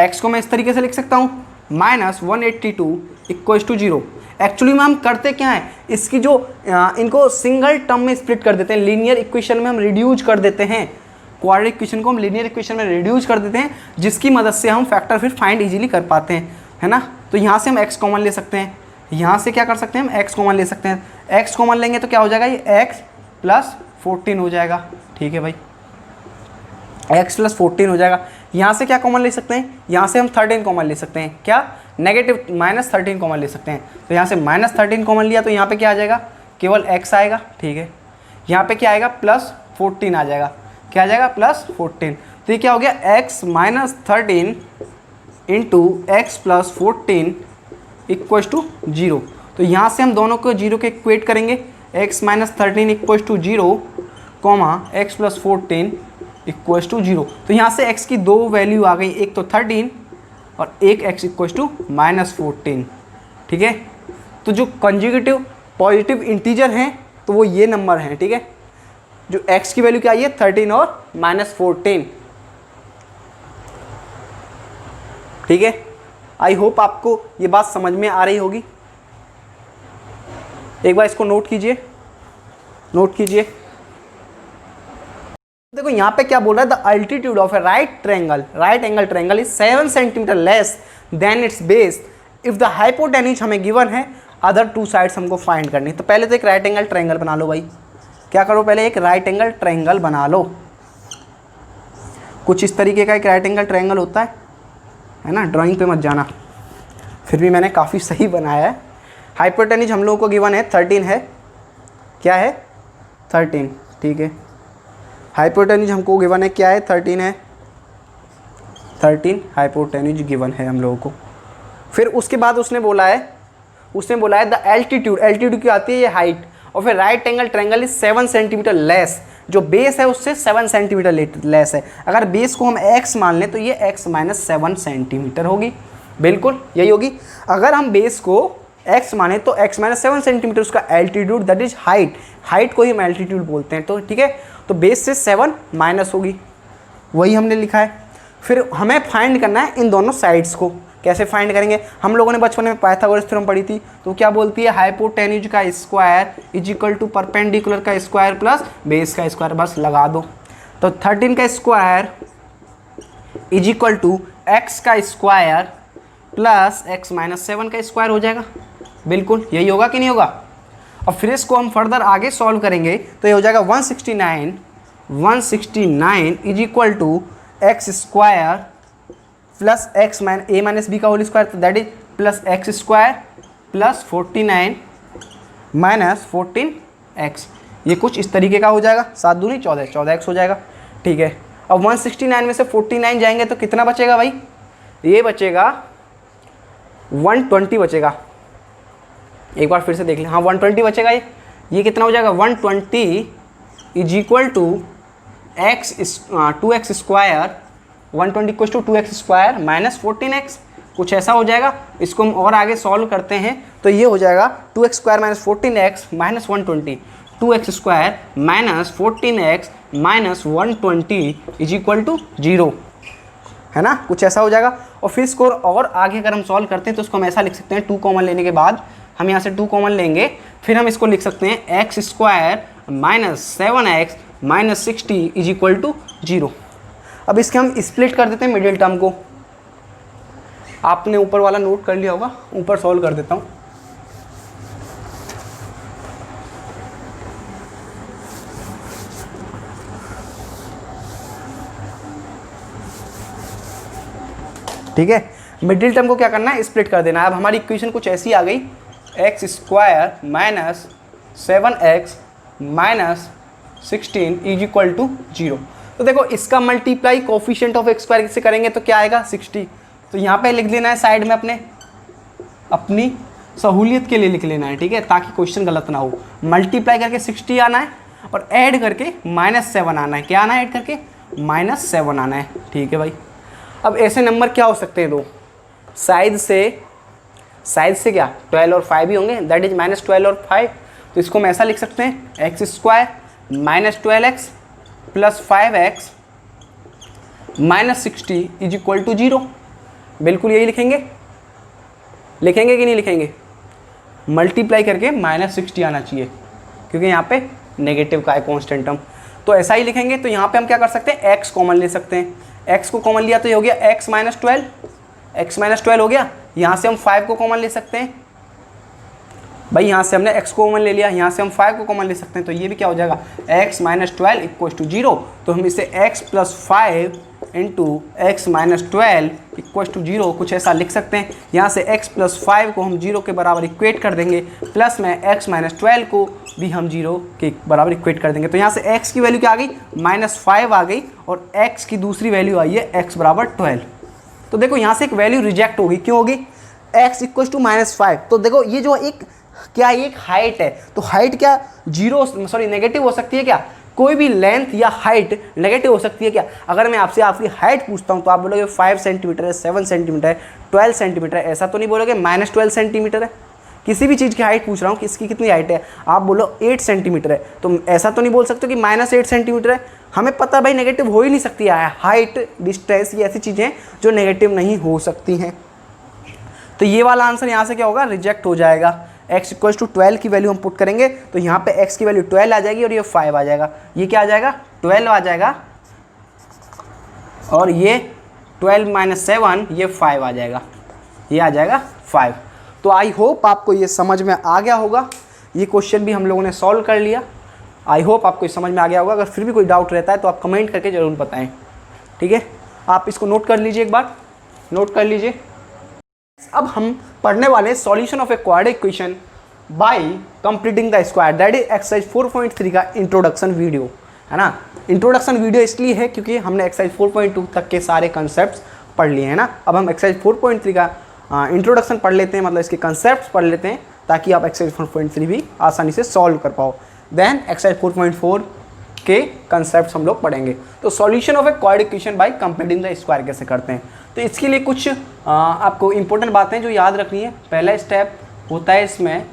x को मैं इस तरीके से लिख सकता हूँ माइनस 182 इक्वल्स टू 0। एक्चुअली में हम करते क्या है, इसकी जो इनको सिंगल टर्म में स्प्लिट कर देते हैं, लीनियर इक्वेशन में हम रिड्यूस कर देते हैं, क्वाड्रेटिक इक्वेशन को हम लीनियर इक्वेशन में रिड्यूस कर देते हैं, जिसकी मदद से हम फैक्टर फिर फाइंड इजीली कर पाते हैं, है ना। तो यहाँ से हम x कॉमन ले सकते हैं, यहाँ से क्या कर सकते हैं हम x कॉमन ले सकते हैं, x कॉमन लेंगे तो क्या हो जाएगा, ये x प्लस 14 हो जाएगा, ठीक है भाई, x प्लस 14 हो जाएगा। यहाँ से क्या कॉमन ले सकते हैं, यहाँ से हम 13 कॉमन ले सकते हैं, क्या नेगेटिव माइनस 13 कॉमन ले सकते हैं, तो यहाँ से माइनस 13 कॉमन लिया तो यहाँ पे क्या आ जाएगा, केवल x आएगा, ठीक है। यहाँ पे क्या आएगा, प्लस 14 आ जाएगा, क्या आ जाएगा, प्लस 14। तो ये क्या हो गया, x minus 13 into x plus 14 equals to 0। तो यहाँ से हम दोनों को 0 के इक्वेट करेंगे, x minus 13 equals to 0 comma x plus 14 equals to 0। तो यहाँ से x की दो वैल्यू आ गई, एक तो 13 और एक x इक्वल्स टू माइनस 14, ठीक है। तो जो कंजुगेटिव पॉजिटिव इंटीजर हैं तो वो ये नंबर हैं, ठीक है। जो x की वैल्यू क्या आई है, 13 और माइनस 14, ठीक है। आई होप आपको ये बात समझ में आ रही होगी। एक बार इसको नोट कीजिए, नोट कीजिए। देखो यहाँ पे क्या बोल रहा है, the altitude of A right angle triangle is 7 centimetre less than it's base if the hypotenuse हमें गिवन है, अदर टू साइड्स हमको फाइंड करनी। तो पहले तो एक राइट एंगल ट्रायंगल बना लो भाई, क्या करो, पहले एक राइट एंगल ट्रायंगल बना लो। कुछ इस तरीके का एक राइट एंगल ट्रायंगल होता है ना, ड्राइंग पे मत जाना, फिर भी मैंने काफ़ी सही बनाया है। हाइपोटेन्यूज हम लोगों को गिवन है 13 है, क्या है 13, ठीक है। हाइपोटेन्यूज हमको गिवन है, क्या है 13 है, 13 हाइपोटेन्यूज गिवन है हम लोगों को। फिर उसके बाद उसने बोला है द एल्टीट्यूड क्या आती है, ये हाइट और फिर right angle triangle is 7 centimetre less, जो बेस है उससे 7 सेंटीमीटर लेस है। अगर बेस को हम x मान लें तो ये x माइनस 7 सेंटीमीटर होगी, बिल्कुल यही होगी। अगर हम बेस को x माने तो x माइनस 7 सेंटीमीटर उसका एल्टीट्यूड, दैट इज हाइट को ही हम एल्टीट्यूड बोलते हैं, तो ठीक है। तो बेस से 7 माइनस होगी, वही हमने लिखा है। फिर हमें फाइंड करना है इन दोनों साइड्स को। कैसे फाइंड करेंगे, हम लोगों ने बचपन में पाइथागोरस थ्योरम पढ़ी थी, तो क्या बोलती है, हाइपोटेन्यूज का square is equal to perpendicular का स्क्वायर प्लस बेस का स्क्वायर, बस लगा दो। तो 13 का square is equal to x का स्क्वायर प्लस एक्स माइनस 7 का स्क्वायर हो जाएगा, बिल्कुल यही होगा कि नहीं होगा। और फिर इसको हम फर्दर आगे सॉल्व करेंगे तो ये हो जाएगा 169 is equal to x square plus x a minus b का होल स्क्वायर, तो that is plus x square plus 49 minus 14x। ये कुछ इस तरीके का हो जाएगा, 7 दूनी 14x हो जाएगा, ठीक है। अब 169 में से 49 जाएंगे तो कितना बचेगा भाई, ये बचेगा 120 बचेगा। एक बार फिर से देख लें, हाँ 120 बचेगा। ये कितना हो जाएगा, 120 is equal to 2x square, 120 equal to 2x square minus 14x, कुछ ऐसा हो जाएगा। इसको हम और आगे सॉल्व करते हैं तो ये हो जाएगा 2x square minus 14x minus 120, 2x square minus 14x minus 120 is equal to 0, है ना, कुछ ऐसा हो जाएगा। और फिर इसको और आगे अगर हम सॉल्व करते हैं तो इसको हम ऐसा लिख सकते हैं, 2 कॉमन लेने के बाद हम यहाँ से 2 कॉमन लेंगे, फिर हम इसको लिख सकते हैं x square minus 7x minus 60 is equal to 0। अब इसके हम स्प्लिट कर देते हैं मिडिल टर्म को। आपने ऊपर वाला नोट कर लिया होगा, ऊपर सॉल्व कर देता हूँ। ठीक है, मिडिल टर्म को क्या करना है, स्प्लिट कर देना है। अब हमारी इक्वेशन कुछ ऐसी आ गई, x square minus 7x minus 16 is equal to 0। तो देखो इसका multiply coefficient of x square से करेंगे तो क्या आएगा 60। तो यहाँ पे लिख लेना है साइड में, अपनी सहूलियत के लिए लिख लेना है, ठीक है, ताकि क्वेश्चन गलत ना हो। मल्टीप्लाई करके 60 आना है और ऐड करके -7 आना है। क्या आना है, ऐड करके -7 आना है, ठीक है भाई। अब ऐसे नंबर क्या हो सकते हैं, दो साइड से क्या 12 और 5 ही होंगे, दैट इज -12 और 5। तो इसको हम ऐसा लिख सकते हैं, x square minus 12x plus 5x minus 60 is equal to 0। बिल्कुल यही लिखेंगे, लिखेंगे कि नहीं लिखेंगे? मल्टीप्लाई करके माइनस 60 आना चाहिए, क्योंकि यहाँ पे नेगेटिव का है कॉन्स्टेंट टर्म, तो ऐसा ही लिखेंगे। तो यहाँ पे हम क्या कर सकते हैं, x कॉमन ले सकते हैं। x को कॉमन लिया तो ये हो गया x माइनस 12, x माइनस 12 हो गया। यहाँ से हम 5 को कॉमन ले सकते हैं भाई, यहाँ से हमने x को कॉमन ले लिया, यहाँ से हम 5 को कॉमन ले सकते हैं, तो ये भी क्या हो जाएगा, x माइनस 12 इक्वल टू 0। तो हम इसे x plus 5 into x minus 12 equal to 0 कुछ ऐसा लिख सकते हैं। यहाँ से x प्लस 5 को हम 0 के बराबर इक्वेट कर देंगे, प्लस में x माइनस 12 को भी हम 0 के बराबर इक्वेट कर देंगे। तो यहाँ से x की वैल्यू क्या आ गई, -5 आ गई, और x की दूसरी वैल्यू आई है x बराबर 12। तो देखो यहाँ से एक वैल्यू रिजेक्ट होगी, क्यों होगी, x इक्वल टू -5। तो देखो ये जो एक क्या, ये एक हाइट है, तो हाइट क्या नेगेटिव हो सकती है क्या, कोई भी लेंथ या हाइट नेगेटिव हो सकती है क्या? अगर मैं आपसे आपकी हाइट पूछता हूँ तो आप बोलोगे 5 सेंटीमीटर है, 7 सेंटीमीटर है, 12 सेंटीमीटर है, ऐसा तो नहीं बोलोगे -12 सेंटीमीटर है। किसी भी चीज़ की हाइट पूछ रहा हूँ कि इसकी कितनी हाइट है, आप बोलो 8 सेंटीमीटर है, तो ऐसा तो नहीं बोल सकते कि -8 सेंटीमीटर है। हमें पता भाई नेगेटिव हो ही नहीं सकती है, हाइट डिस्टेंस ये ऐसी चीज़ें जो नेगेटिव नहीं हो सकती हैं। तो ये वाला आंसर यहाँ से क्या होगा, रिजेक्ट हो जाएगा। x इक्वल्स टू 12 की वैल्यू हम पुट करेंगे तो यहाँ पे x की वैल्यू 12 आ जाएगी और ये 5 आ जाएगा, ये क्या आ जाएगा 12 आ जाएगा, और ये 12 माइनस 7 ये 5 आ जाएगा, ये आ जाएगा 5। तो आई होप आपको ये समझ में आ गया होगा, ये क्वेश्चन भी हम लोगों ने सॉल्व कर लिया। आई होप आपको ये समझ में आ गया होगा। अगर फिर भी कोई डाउट रहता है तो आप कमेंट करके ज़रूर बताएं, ठीक है। आप इसको नोट कर लीजिए, एक बार नोट कर लीजिए। अब हम पढ़ने वाले solution of a quadratic equation bye completing the square, that is exercise 4.3 का इंट्रोडक्शन वीडियो, है ना। इंट्रोडक्शन वीडियो इसलिए है क्योंकि हमने एक्सरसाइज 4.2 तक के सारे कंसेप्ट्स पढ़ लिए हैं ना। अब हम एक्सरसाइज 4.3 का इंट्रोडक्शन पढ़ लेते हैं, मतलब इसके कंसेप्ट्स पढ़ लेते हैं, ताकि आप एक्सरसाइज 4.3 भी आसानी से सॉल्व कर पाओ। देन एक्सरसाइज 4.4 के कंसेप्ट्स हम लोग पढ़ेंगे। तो solution of a quadratic equation bye completing the square कैसे करते हैं, तो इसके लिए कुछ आपको इंपॉर्टेंट बातें जो याद रखनी है। पहला स्टेप होता है, इसमें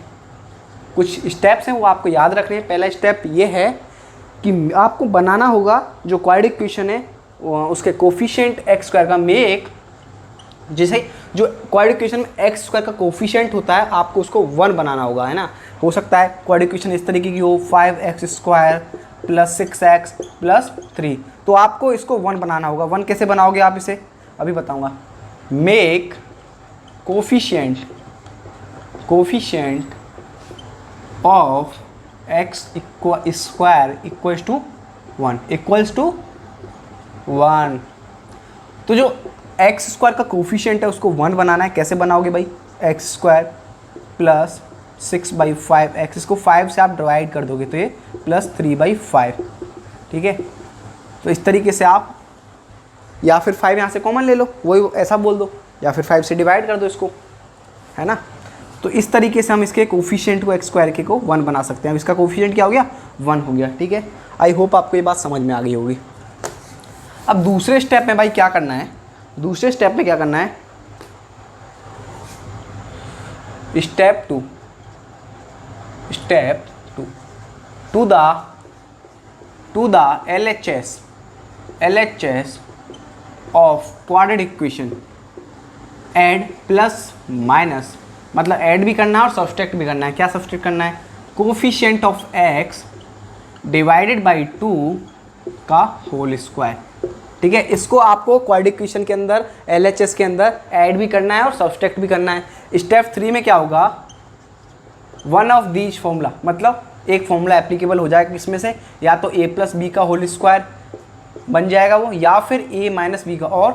कुछ स्टेप्स हैं वो आपको याद रखने हैं। पहला स्टेप ये है कि आपको बनाना होगा जो क्वाड्रेटिक इक्वेशन है उसके कोफिशिएंट एक्स स्क्वायर का मेक, जैसे जो क्वाड्रेटिक इक्वेशन में एक्स स्क्वायर का कोफिशिएंट होता है आपको उसको 1 बनाना होगा, है ना। हो सकता है क्वाड्रेटिक इक्वेशन इस तरीके की हो 5x square plus 6x plus 3, तो आपको इसको 1 बनाना होगा। 1 कैसे बनाओगे आप इसे, अभी बताऊंगा। Make coefficient of x square equals to 1। तो जो एक्स स्क्वायर का कोफिशिएंट है उसको 1 बनाना है। कैसे बनाओगे भाई, एक्स स्क्वायर प्लस 6/5, एक्स इसको 5 से आप डिवाइड कर दोगे तो ये प्लस 3/5, ठीक है। तो इस तरीके से आप, या फिर 5 यहाँ से कॉमन ले लो, वही ऐसा बोल दो, या फिर 5 से डिवाइड कर दो इसको, है ना। तो इस तरीके से हम इसके कोफिशिएंट को एक्स स्क्वायर के को 1 बना सकते हैं। अब इसका कोफिशिएंट क्या हो गया, 1 हो गया, ठीक है। आई होप आपको ये बात समझ में आ गई होगी। अब दूसरे स्टेप में भाई क्या करना है, दूसरे स्टेप में क्या करना है, step two to the LHS of quadratic equation, add plus minus, मतलब ऐड भी करना है और सब्सट्रैक्ट भी करना है। क्या सब्सट्रैक्ट करना है, coefficient of x divided by 2 का होल स्क्वायर, ठीक है। इसको आपको क्वाड्रेटिक इक्वेशन के अंदर LHS के अंदर ऐड भी करना है और सब्सट्रैक्ट भी करना है। स्टेप 3 में क्या होगा, वन ऑफ दीज फॉर्मूला, मतलब एक फॉर्मूला एप्लीकेबल हो जाएगा इसमें से, या तो a प्लस बी का होल स्क्वायर बन जाएगा वो, या फिर a माइनस बी का और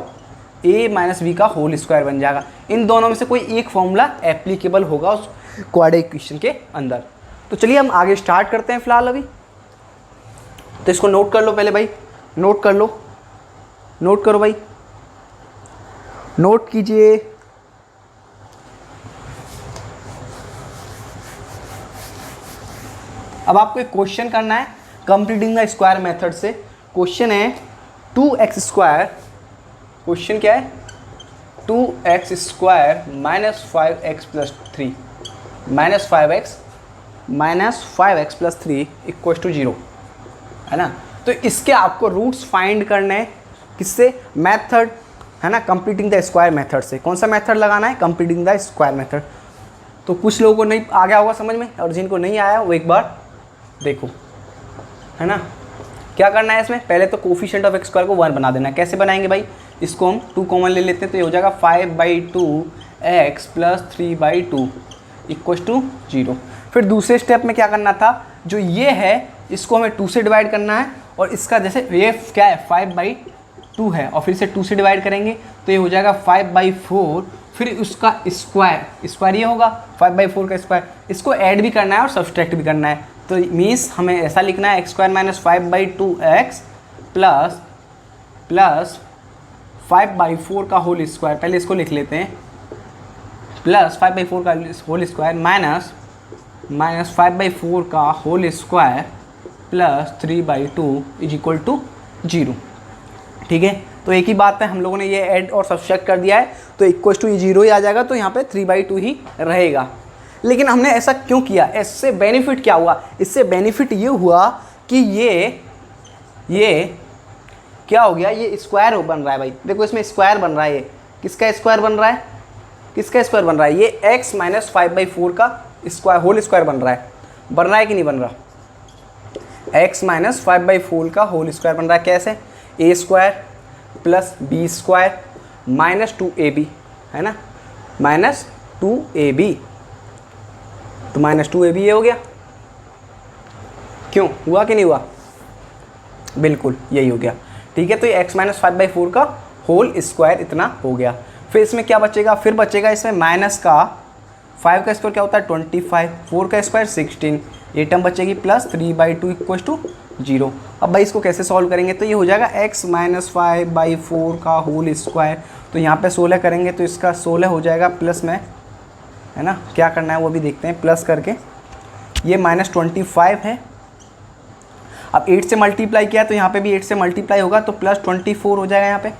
a माइनस बी का होल स्क्वायर बन जाएगा। इन दोनों में से कोई एक फॉर्मूला एप्लीकेबल होगा उस क्वाड्रेटिक इक्वेशन के अंदर। तो चलिए हम आगे स्टार्ट करते हैं फिलहाल अभी। तो इसको नोट कर लो पहले भाई, नोट कर लो, नोट करो भाई, नोट कीजिए। अब आपको एक क्वेश्चन करना है कंप्लीटिंग द स्क्वायर मेथड से। क्वेश्चन है 2x स्क्वायर, क्वेश्चन क्या है, 2x square minus 5x plus 3 minus 5x plus 3 equal to 0, है ना। तो इसके आपको रूट्स फाइंड करने हैं किससे, मेथड है ना, कंप्लीटिंग द स्क्वायर मेथड से। कौन सा मेथड लगाना है, कंप्लीटिंग द स्क्वायर मेथड। तो कुछ लोगों को नहीं आ गया होगा समझ में, और जिनको नहीं आया वो एक बार देखो, है ना। क्या करना है इसमें, पहले तो कोफिशिएंट ऑफ एक्स स्क्वायर को 1 बना देना है। कैसे बनाएंगे भाई, इसको हम 2 कॉमन ले लेते हैं, तो ये हो जाएगा 5/2 x प्लस 3/2 इक्वल टू 0। फिर दूसरे स्टेप में क्या करना था, जो ये है इसको हमें 2 से डिवाइड करना है, और इसका जैसे ये क्या है 5/2 है, और फिर से 2 से डिवाइड करेंगे तो ये हो जाएगा 5/4, फिर उसका स्क्वायर ये होगा 5/4 का स्क्वायर। इसको ऐड भी करना है और सब्सट्रैक्ट भी करना है, तो मीन्स हमें ऐसा लिखना है x² - 5/2x प्लस 5/4 का होल स्क्वायर, पहले इसको लिख लेते हैं, प्लस 5/4 का होल स्क्वायर माइनस 5/4 का whole square plus 3/2 is equal to 0। ठीक है, तो एक ही बात है, हम लोगों ने ये ऐड और सब्सट्रैक्ट कर दिया है, तो इक्वल टू 0 ही आ जाएगा, तो यहाँ पे 3/2 ही रहेगा। लेकिन हमने ऐसा क्यों किया, इससे बेनिफिट क्या हुआ, इससे बेनिफिट ये हुआ कि ये क्या हो गया, ये स्क्वायर बन रहा है भाई, देखो इसमें स्क्वायर बन रहा है, ये किसका स्क्वायर बन रहा है, किसका स्क्वायर बन रहा है, ये x - 5/4 का स्क्वायर होल स्क्वायर बन रहा है कि नहीं बन रहा, x - 5/4 का होल स्क्वायर बन रहा है। कैसे, a² plus b² minus 2ab, है ना, -2ab, तो -2ab ये हो गया, क्यों हुआ कि नहीं हुआ, बिल्कुल यही हो गया। ठीक है, तो ये x - 5/4 का होल स्क्वायर इतना हो गया। फिर इसमें क्या बचेगा, फिर बचेगा इसमें माइनस का 5 का स्क्वायर क्या होता है 25, 4 का स्क्वायर 16, ये टर्म बचेगी प्लस 3/2 इक्वल टू 0। अब भाई इसको कैसे सॉल्व करेंगे, तो ये हो जाएगा x - 5/4 का होल स्क्वायर, तो यहाँ पे 16 करेंगे तो इसका 16 हो जाएगा प्लस में, है ना, क्या करना है वो भी देखते हैं, प्लस करके ये -25 है। अब 8 से मल्टीप्लाई किया तो यहाँ पे भी 8 से मल्टीप्लाई होगा, तो प्लस 24 हो जाएगा यहाँ पे,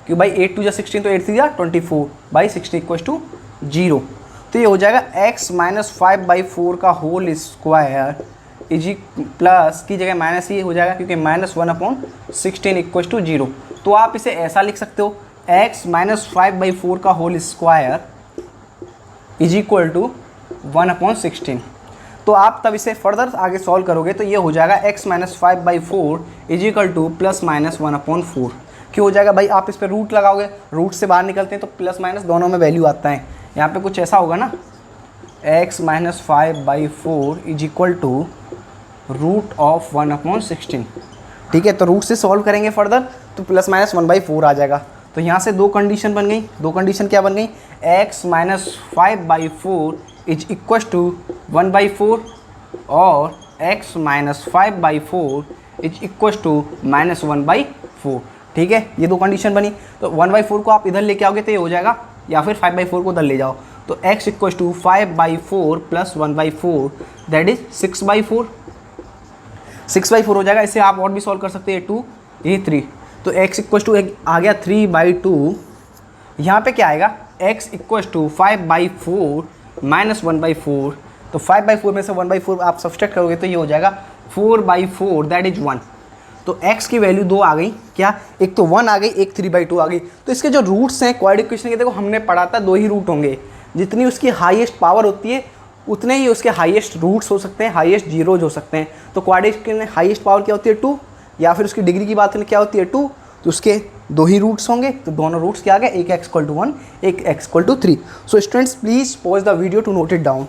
क्योंकि भाई 8 2 16, तो 8 3 24 बाई 60 इक्वल टू 0। तो ये हो जाएगा x - 5/4 का होल स्क्वायर इजी प्लस की जगह माइनस ही हो जाएगा, क्योंकि -1/16 इक्वल टू 0। तो आप इसे ऐसा लिख सकते हो, x - 5/4 का whole square is equal to 1/16। तो आप तब इसे फर्दर आगे सॉल्व करोगे तो ये हो जाएगा x - 5/4 is equal two plus minus 1/4। क्यों हो जाएगा भाई, आप इस पर रूट लगाओगे, रूट से बाहर निकलते हैं तो प्लस माइनस दोनों में वैल्यू आता है। यहाँ पे कुछ ऐसा होगा ना, x - 5/4 is equal to root of 1/16। ठीक है, तो रूट से सॉल्व करेंगे फर्दर तो प्लस माइनस 1/4 आ जाएगा। तो यहाँ से दो कंडीशन बन गई, दो कंडीशन क्या बन गई, x - 5/4 इज इक्वल टू 1/4 और x - 5/4 इज इक्वल टू -1/4। ठीक है, ये दो कंडीशन बनी, तो 1/4 को आप इधर लेके आओगे तो ये हो जाएगा, या फिर 5/4 को उधर ले जाओ, तो x equal to 5/4 plus 1/4 that is 6/4। 6/4 हो जाएगा। इसे आप और भी सॉल्व कर सकते हैं, 2 ये 3, तो x इक्वल टू आ गया 3/2। यहाँ पे क्या आएगा, x इक्वल टू 5/4 माइनस 1/4, तो 5/4 में से 1/4 आप सब्सट्रैक्ट करोगे तो ये हो जाएगा 4/4 दैट इज 1। तो x की वैल्यू 2 आ गई, क्या, एक तो 1 आ गई, एक 3/2 आ गई। तो इसके जो रूट्स हैं क्वाड्रेटिक इक्वेशन के, देखो हमने पढ़ा था 2 ही रूट होंगे, जितनी उसकी हाईएस्ट पावर होती है उतने ही उसके हाईएस्ट रूट्स हो सकते हैं, हाईएस्ट जीरोज हो सकते हैं। तो क्वाड्रेटिक में हाईएस्ट पावर क्या होती है 2, या फिर उसकी डिग्री की बात करें क्या होती है 2, तो उसके 2 ही रूट्स होंगे, तो दोनों रूट्स क्या आ गए, एक x इक्वल टू 1, एक x equal to 3। So students please pause the video to note it down.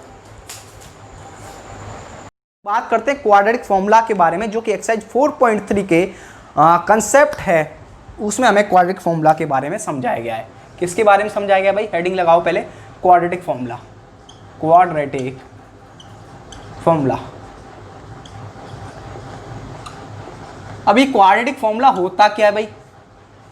बात करते हैं क्वाड्रेटिक फॉर्मूला के बारे में, जो कि एक्सरसाइज 4.3 के कंसेप्ट है, उसमें हमें क्वाड्रेटिक फॉर्मूला के बारे में समझाया गया है। किसके बारे में समझाया गया भाई, हेडिंग लगाओ पहले, क्वाड्रेटिक फॉर्मूला, क्वाड्रेटिक फॉर्मूला। अभी क्वाड्रेटिक फॉर्मूला होता क्या है भाई,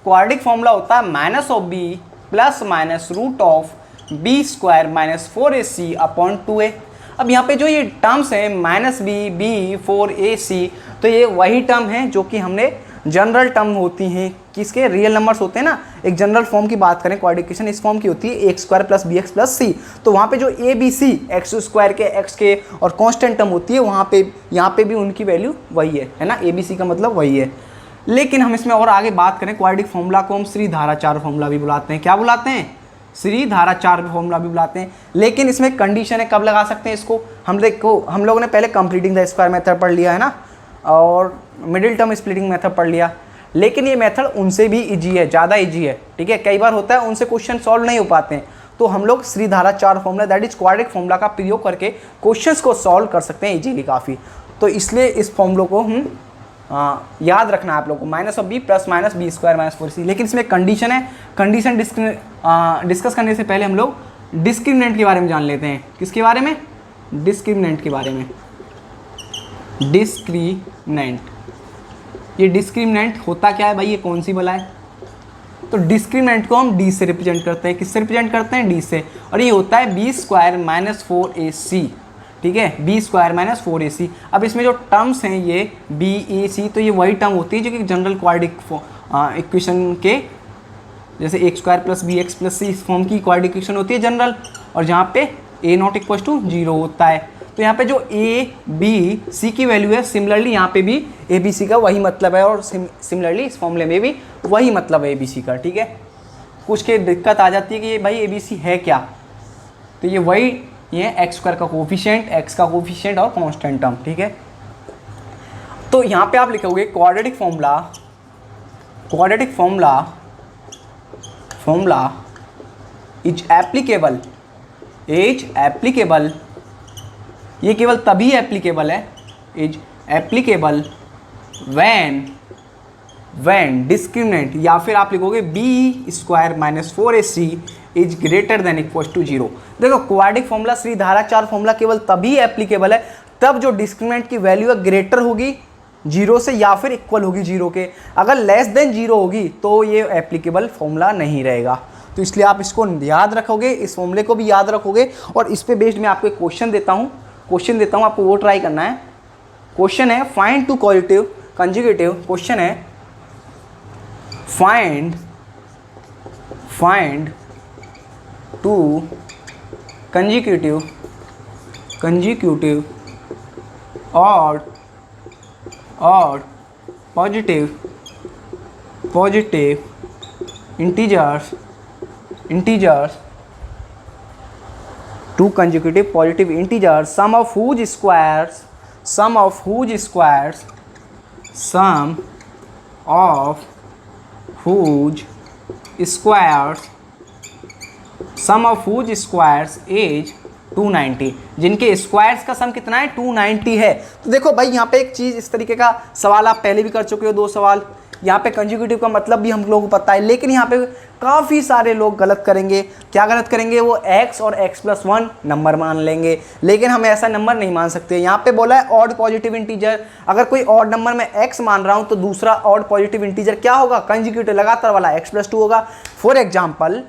क्वाड्रेटिक फॉर्मूला होता है minus of b plus minus root of b square minus 4ac upon 2a। अब यहाँ पे जो ये टर्म्स हैं -b, b, 4ac, तो ये वही टर्म हैं जो कि हमने जनरल टर्म होती हैं किसके रियल नंबर्स होते हैं ना, एक जनरल फॉर्म की बात करें क्वाड्रेटिक इक्वेशन इस फॉर्म की होती है x square plus b x plus c. तो वहाँ पे जो a b c x square के एक्स के और कांस्टेंट टर्म होती है वहाँ पे यहाँ पे भी उनकी वैल्यू वही है ना, ए बी सी का मतलब वही है। लेकिन हम इसमें और आगे बात करें, क्वाड्रेटिक फॉर्मूला को हम श्रीधाराचार्य फॉर्मूला भी बुलाते हैं। क्या बुलाते हैं? श्रीधाराचार्य फॉर्मूला भी बुलाते हैं। लेकिन इसमें कंडीशन है कब लगा सकते हैं इसको, हम लोगों ने पहले कंप्लीटिंग द स्क्वायर मेथड पढ़ लिया है ना, और मिडिल टर्म स्प्लिटिंग मेथड पढ़ लिया। लेकिन ये मेथड उनसे भी इजी है, ज़्यादा इजी है, ठीक है। कई बार होता है उनसे क्वेश्चन सॉल्व नहीं हो पाते हैं, तो हम लोग Sridharacharya formula that is quadratic formula का प्रयोग करके क्वेश्चंस को सॉल्व कर सकते हैं इजीली काफ़ी। तो इसलिए इस फॉर्मूला को हम याद रखना है आप लोग को, minus of b plus minus b square minus 4c। लेकिन इसमें कंडीशन है, कंडीशन डिस्कस करने से पहले हम लोग डिस्क्रिमिनेंट के बारे में जान लेते हैं। किसके बारे में? डिस्क्रिमिनेंट के बारे में। डिस्क्रिमिनेंट, ये डिस्क्रिमिनेंट होता क्या है भाई, ये कौन सी बला है? तो डिस्क्रिमिनेंट को हम डी से रिप्रेजेंट करते हैं। किससे रिप्रेजेंट करते हैं? डी से। और ये होता है बी स्क्वायर माइनस 4ac, ठीक है, बी स्क्वायर माइनस 4ac। अब इसमें जो टर्म्स हैं ये बी ए सी, तो ये वही टर्म होती है जो कि जनरल क्वाड्रेटिक इक्वेशन के, जैसे x square plus b x plus c इस फॉर्म की क्वाड्रेटिक इक्वेशन होती है जनरल, और जहाँ पे ए नॉट इक्वल टू 0 होता है। तो यहाँ पे जो ए बी सी की वैल्यू है, सिमिलरली यहाँ पे भी ए बी सी का वही मतलब है, और सिमिलरली इस फॉर्मूले में भी वही मतलब है ए बी सी का, ठीक है। कुछ के दिक्कत आ जाती है कि ये भाई ए बी सी है क्या, तो ये वही ये एक्स स्क्वायर का कोफिशिएंट, एक्स का कोफिशिएंट और कांस्टेंट टर्म, ठीक है। तो यहाँ पे आप लिखोगे quadratic formula, quadratic formula is applicable, ये केवल तभी एप्लीकेबल है, इज एप्लीकेबल व्हेन डिस्क्रिमिनेंट, या फिर आप लिखोगे b square minus 4ac is greater than equal to 0। देखो क्वाड्रेटिक फॉर्मूला श्रीधाराचार्य फॉर्मूला केवल तभी एप्लीकेबल है तब जो डिस्क्रिमिनेंट की वैल्यू है ग्रेटर होगी 0 से या फिर इक्वल होगी 0 के। अगर लेस देन 0 होगी तो ये एप्लीकेबल फॉर्मूला नहीं रहेगा। तो इसलिए आप इसको याद रखोगे, इस फॉर्मूले को भी याद रखोगे, और इस पे बेस्ड मैं आपको एक क्वेश्चन देता हूँ, आपको वो ट्राई करना है। क्वेश्चन है फाइंड टू कॉलिटिव कंजुगेटिव, क्वेश्चन है फाइंड टू कंजुगेटिव और positive integers two consecutive positive integers sum of whose squares is 290, जिनके स्क्वायर्स का सम कितना है 290 है। तो देखो भाई यहाँ पे एक चीज़, इस तरीके का सवाल आप पहले भी कर चुके हो, 2 सवाल। यहाँ पे कंजुगेटिव का मतलब भी हम लोगों को पता है, लेकिन यहाँ पे काफ़ी सारे लोग गलत करेंगे। क्या गलत करेंगे? वो x और x+1 नंबर मान लेंगे, लेकिन हम ऐसा नंबर नहीं मान सकते। यहाँ पे बोला है ऑड पॉजिटिव इंटीजर, अगर कोई ऑड नंबर में x मान रहा हूँ तो दूसरा ऑड पॉजिटिव इंटीजर क्या होगा? कंजुगेटिव लगातार वाला x+2 होगा। फॉर एग्जाम्पल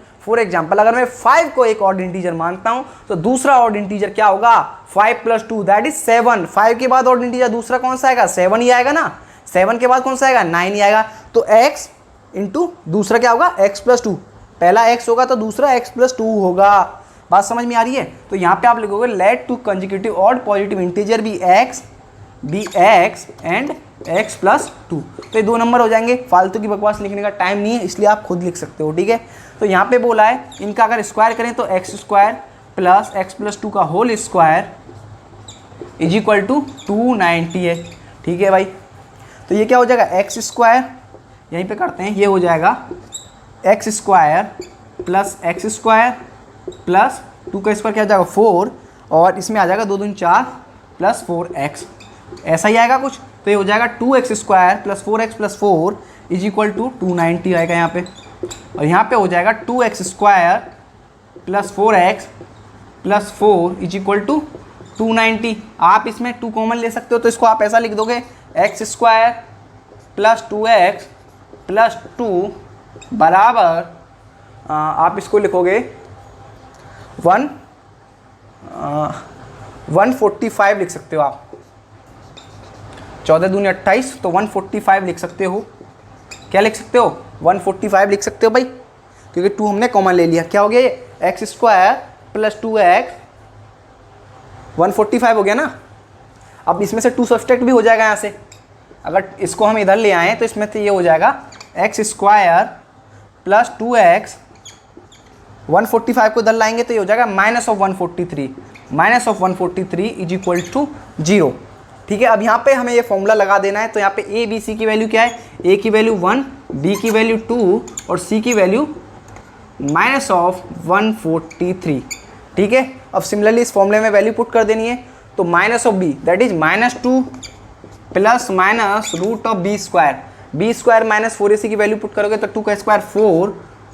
अगर मैं 5 को एक ऑड इंटीजर मानता हूँ तो दूसरा ऑड इंटीजर क्या होगा? 5+2 दैट इज 7। 5 के बाद ऑड इंटीजर दूसरा कौन सा आएगा? 7 ही आएगा ना। 7 के बाद कौन सा आएगा? 9 ही आएगा। तो x इंटू दूसरा क्या होगा? x+2। पहला x होगा तो दूसरा x+2 होगा। बात समझ में आ रही है? तो यहाँ पे आप लिखोगे let two conjugative odd positive integer be x and x+2। तो ये 2 नंबर हो जाएंगे। फालतू की बकवास लिखने का टाइम नहीं है, इसलिए आप खुद लिख सकते हो, ठीक है। तो यहाँ पे बोला है इनका अगर स्क्वायर करें तो x स्क्वायर प्लस x+2 का whole square is equal to 290 है, ठीक है भाई। तो ये क्या हो जाएगा? x स्क्वायर, यहीं पे करते हैं, ये हो जाएगा x square plus x square plus 2 का स्क्वायर क्या हो जाएगा? 4, और इसमें आ जाएगा 2 दूनी 4 प्लस 4x, ऐसा ही आएगा कुछ। तो ये हो जाएगा 2x square plus 4x plus 4 is equal to 290 आएगा यहाँ पे। और यहाँ पे हो जाएगा 2x square plus 4x plus 4 is equal to 290। आप इसमें 2 कॉमन ले सकते हो, तो इसको आप ऐसा लिख दोगे x square plus 2x plus 2 बराबर आप इसको लिखोगे 145 लिख सकते हो आप। 14 दूनी 28, तो 145 लिख सकते हो। क्या लिख सकते हो? 145 लिख सकते हो भाई, क्योंकि 2 हमने कॉमन ले लिया। क्या हो गया ये, एक्स स्क्वायर प्लस 2x 145 हो गया ना। अब इसमें से 2 सब्सट्रैक्ट भी हो जाएगा यहाँ से, अगर इसको हम इधर ले आएँ तो इसमें से ये हो जाएगा एक्स स्क्वायर प्लस 2x 145 को इधर लाएंगे तो ये हो जाएगा minus of 143 is equal to 0। ठीक है, अब यहाँ पे हमें ये फॉर्मूला लगा देना है। तो यहाँ पे ए बी सी की वैल्यू क्या है, ए की वैल्यू 1, बी की वैल्यू 2 और सी की वैल्यू माइनस ऑफ 143। ठीक है, अब सिमिलरली इस फॉर्मूले में वैल्यू पुट कर देनी है। तो minus of b that is -2 plus minus root of b square minus 4ac की वैल्यू पुट करोगे तो 2 का स्क्वायर